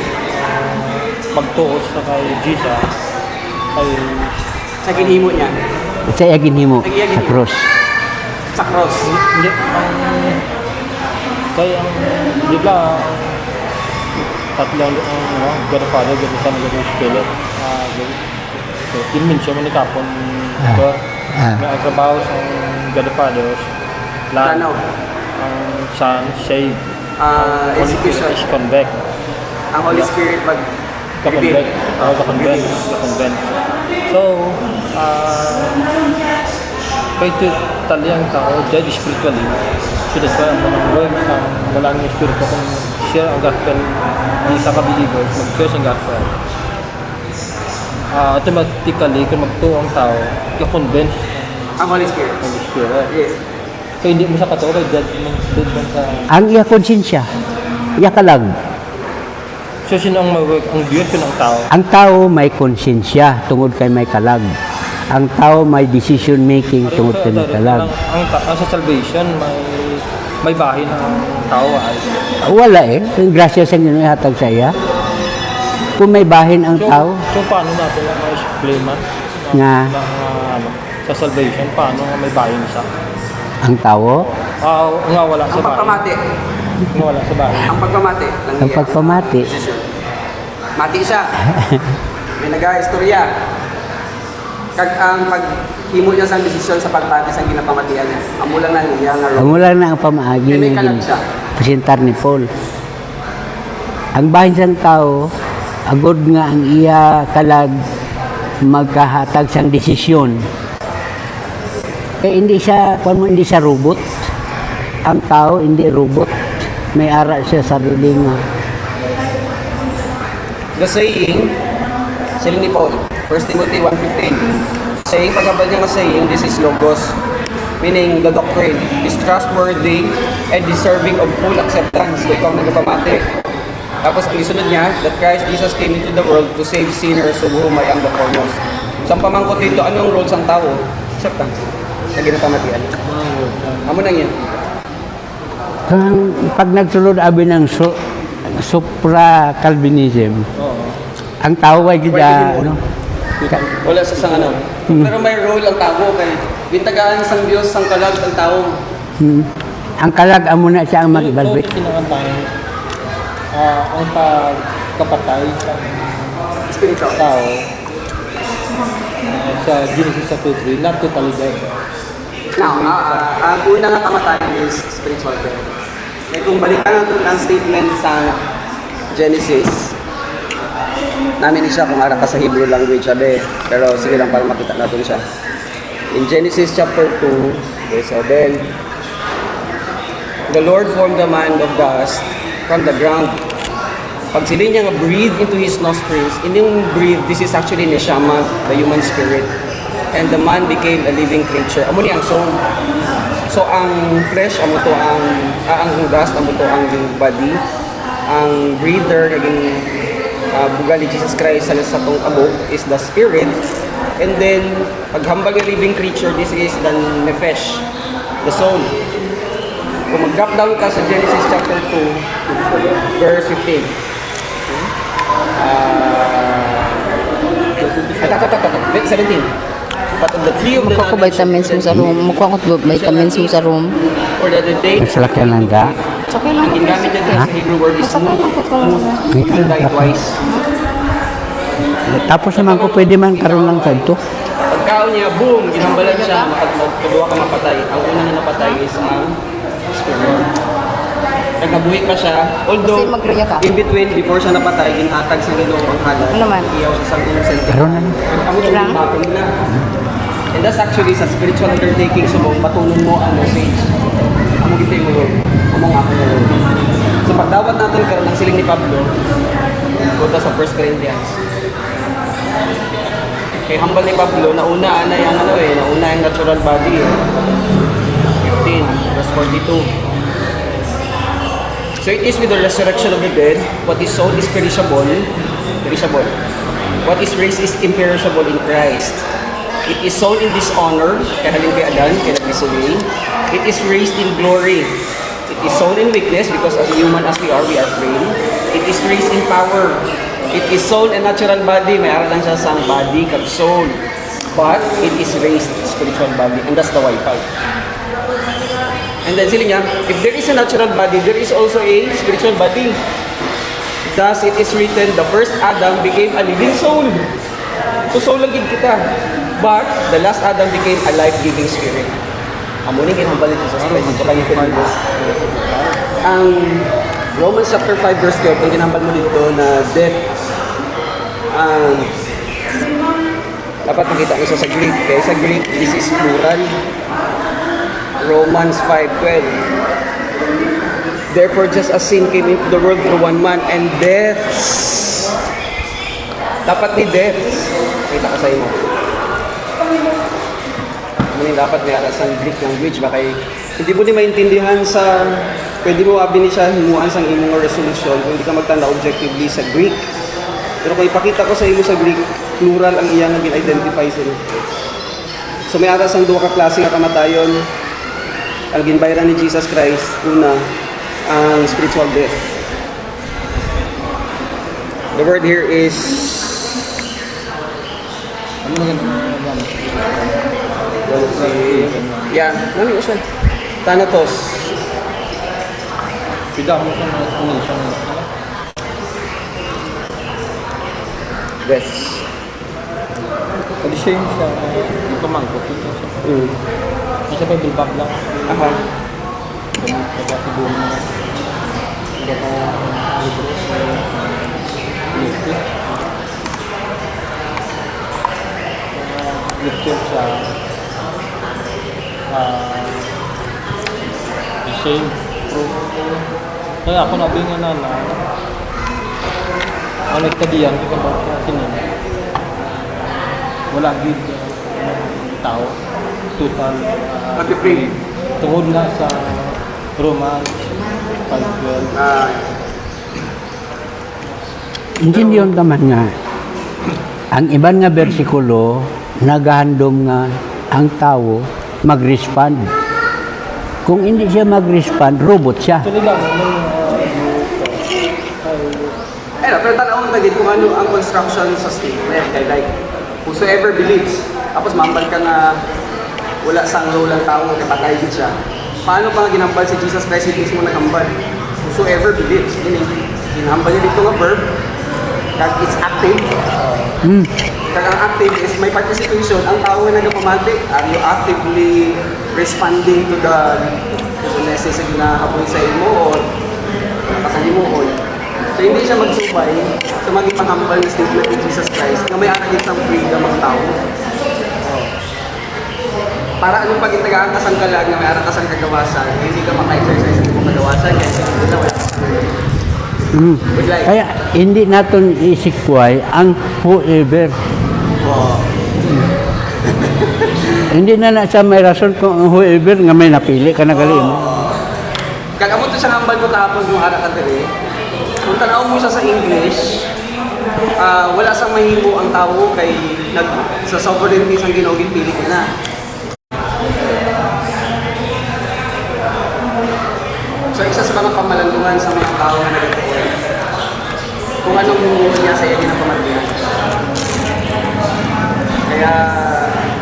magtuos sa kay Jesus, kay Sa ginhimo niya, Sa iya ginhimo sa cross. sa cross. hindi, ang, di ba, tatlong God the Father, God the Son, God the Spirit, yun siya mo ni Kapon, nga ang trabaho sa God the Father, land, Plano. ang Son, save, Holy Spirit Execution. is convict, Ang Holy Spirit kakonvent, kakonvent. So, kay talyang tao, judge spiritually, so that's why ang mga words sa walang espiritu kung share ang gospel ng isa ka-believer, mag-share ang gospel. Automatically, kung magtuo ang tao, i-convince Ang Holy Spirit. ang spirit. Yes. Kaya hindi mo sa katao, judgment sa... Ang iya konsensya, iya kalag. So, sino ang mag-work? Ang Diyos yun ang tao. Ang tao may konsensya tungod kay may kalag. Ang tao may decision making tungod kay may kalag. Ang sa salvation, may bahin ang tao ay. Wala Ang grasya sa Ginoo ihatag sa iya. Kung may bahin ang tao So paano natin ma-explain man? nga Sa salvation, paano nga may bahin siya? ang tao, Nga wala sa Ang bahin. pagpamati. Nga wala sa bahin. Ang pagpamati. ang pagpamati, Mati siya. May nag-istorya. Kag ang paghimo niya sa desisyon sa pagpati sa ginapamatian niya. Amo lang na niya nga amo lang na ang pamaagi May nga kalag siya. presentar ni Paul. Ang bahin sang tao, agod nga ang iya kalag magkahatag sang desisyon. Kaya hindi siya robot. Ang tao hindi robot. May ara siya sarili nga. The saying ni Paul, 1 Timothy 1:15. Saying, pagkabal niya nga saying, this is logos. Meaning, the doctrine is trustworthy and deserving of full acceptance. So, ikaw nagpamati. Tapos ang isunod niya, that Christ Jesus came into the world to save sinners of whom I am the foremost. So ang pamangkot dito, ano ang role ng tao? Accept sa ginapamatian. Amo na yan. Pag nagsulod abi ng supra-Calvinism, ang tao ay gida, ano? Wala sa sang ano. Pero may role ang tao kay bintagaan sang Dios sang kalag ang tao. Ang kalag amo na siya ang mag-evaluate. Kinakantay, ang pagkapatay sa Spiritual. tao sa Genesis chapter 3, not totally dead. Now, ang una nga kamatayan is spiritual death. Kaya kung balikan natin ang statement sa Genesis, namin siya kung ara ka sa Hebrew language, sabi. Pero sige lang para makita natin siya. In Genesis chapter 2, verse 7, the Lord formed the man of dust from the ground. Pag sila niya nga breathe into his nostrils, in yung breathe, this is actually neshama, the human spirit. And the man became a living creature. Amo ni ang soul. So ang flesh, amo to ang dust, amo to ang body. Ang breather, naging bugal ni Jesus Christ sa tong abo is the spirit. And then, paghambal ng living creature, this is the nefesh, the soul. Kung mag-drop down ka sa Genesis chapter 2, verse 15. 17. But of the tree of the Mukha ko vitamins mo sa room. Mukha ko vitamins mo sa room. or the other day, Nagsalakyan lang ka. It's okay lang. ang ginamit niya sa Hebrew word is smooth, and die twice. Tapos naman ko pwede man karoon lang kadto. Pagkaon niya, boom, ginambalan siya, magkaduwa ka mapatay. Ang una na napatay is ang spirit. Nagnabuhi pa siya, although Kasi magriya ka. in between, before siya napatay, inatag sa Ginoo ang halal. Ano man? Iyaw siya sa innocent. Karoon na. Ang ito Lang? yung baton na. And that's actually sa spiritual undertaking, so patunon mo ang message. Amo gito yung Lord. Amo nga ako ng Lord. So pagdawat natin karoon ng siling ni Pablo, punta sa 1 Corinthians. Kay hambal ni Pablo, nauna na yung nauna yung natural body. 15, verse 42. So it is with the resurrection of the dead, what is sown is perishable. What is raised is imperishable in Christ. It is sown in dishonor, kaya halin kay Adan, kaya nag-disobey. It is raised in glory. It is sown in weakness, because as human as we are frail. It is raised in power. It is sown a natural body, may aral lang siya sa body, kag soul. But it is raised spiritual body, and that's the Wi-Fi. And then sila niya, if there is a natural body, there is also a spiritual body. Thus, it is written, the first Adam became a living soul. So, soul lang gid kita. But, the last Adam became a life-giving spirit. Amunin ginambal ito sa Christ. Ito kayo Filipinos. Ang Romans chapter 5 verse 12, ang ginambal mo dito na death. Dapat makita ko sa Greek. Kaya sa Greek, this is plural. Romans 5:12. Therefore, just as sin came into the world through one man, and deaths. Dapat ni deaths. Kita ko sa imo. Ano dapat may aras ang Greek language ba kay hindi mo din maintindihan sa pwede mo abi ni siya himuan sang imong resolution kung hindi ka magtanda objectively sa Greek. Pero kung ipakita ko sa imo sa Greek, plural ang iyang gin-identify sila. So may aras ang duha ka klase nga kamatayon. Ang ginbayran ni Jesus Christ, una, ang spiritual death. The word here is nani usan? Thanatos. Tidak mo sa mga tulisan. Death. Kasi siya yung sa pamangkot. Kasi pa bilbak lang. Aha. Kaya siguro na hindi pa libro. Lecture sa the same proof. Kaya ako nabingan na ang nagkadiyan ko ba sa sinin. Wala gid tao total Pag-pray. tungod na sa Romans 5:12 Ah, na ang nagkadiyan ko ba sa sinin. Wala gid tao total 2 total 5:12 tungod na sa Romans 5:12 na ang nagkadiyan ko ba sa sinin. Wala gid tao total 2 total 5:12 Hindi yun naman nga. Ang iban nga bersikulo, naghandom nga ang tao mag-respond. Kung hindi siya mag-respond, robot siya. Actually lang, Pero tanawang na din kung ano ang construction sa statement. Kaya like, whosoever believes, tapos mambal ka nga wala sang role ang tao, kaya patay din siya. Paano pa nga ginambal si Jesus Christ yung mismo naghambal? Whosoever believes. Ginambal niya dito nga verb, that it's active. Kaya ang active is may participation. Ang tao na nagpamati, are you actively responding to the message na kapoy sa imo or kasali mo or so hindi siya magsubay sa maging panghambal na statement ni Jesus Christ na may aragin ng freedom ang tao. Para anong pag itagaan ka sang kalag na may arang ka sang kagawasan, hindi ka maka-exercise ng kung kagawasan kasi hindi na wala. Kaya hindi natin isikway ang whoever. Hindi na sa may rason kung ang whoever nga may napili ka na gali mo. Kagamot to sa hambal ko kahapon yung ara ka dali. Kung tanaw mo siya sa English, wala sang mahimo ang tao kay sa sovereignty sang Ginoo pili na. So isa sa mga kamalandungan sa mga tao na nagtutuwa kung anong niya sa iyo na pamatihan. Kaya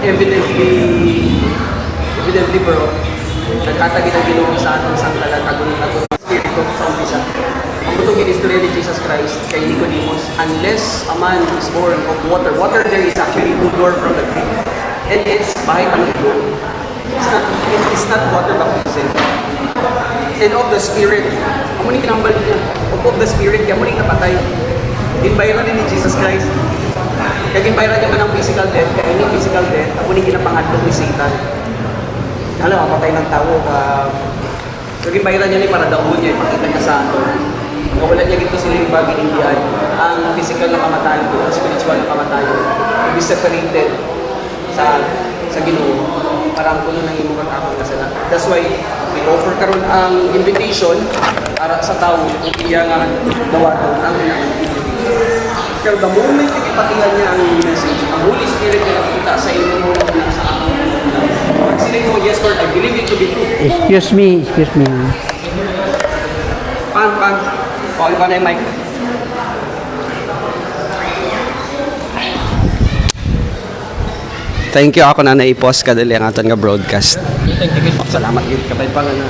evidently bro, nagkatagi ng Ginoo sa ating sang talatagon ng Espiritu sa umpisa. Ang butong ginistorya ni Jesus Christ kay Nicodemus, unless a man is born of water, water there is actually udor from the Greek. And it's bahay paniglo. It's not water baptism. And of the Spirit. Ang muling kinambal niya. Of the Spirit, kaya muling napatay. Inbayran din ni Jesus Christ. Kaya inbayran niya ka ng physical death, kaya hindi physical death, ang muling ginapangadlong ni Satan. Alam, mapatay ng tao. Kaya inbayran niya ni para daon niya, ipakita niya sa ato. Wala niya dito silang bagay Indian. Ang physical na kamatayan ko, ang spiritual na kamatayan will be separated sa Ginoo para ang puno ng imong katapang kasalanan. That's why we offer karon ang invitation para sa tao kung iya nga dawaton ang invitation. Pero the moment ipatihan niya ang message, ang Holy Spirit na nakita sa inyo mo na sa akin. Pag sila mo, yes Lord, I believe it to be true. Excuse me. Pan. Call pa na yung mic. Thank you ako na nai-post ka dali ang aton nga broadcast. Thank you. Salamat gid kapay pa nga na.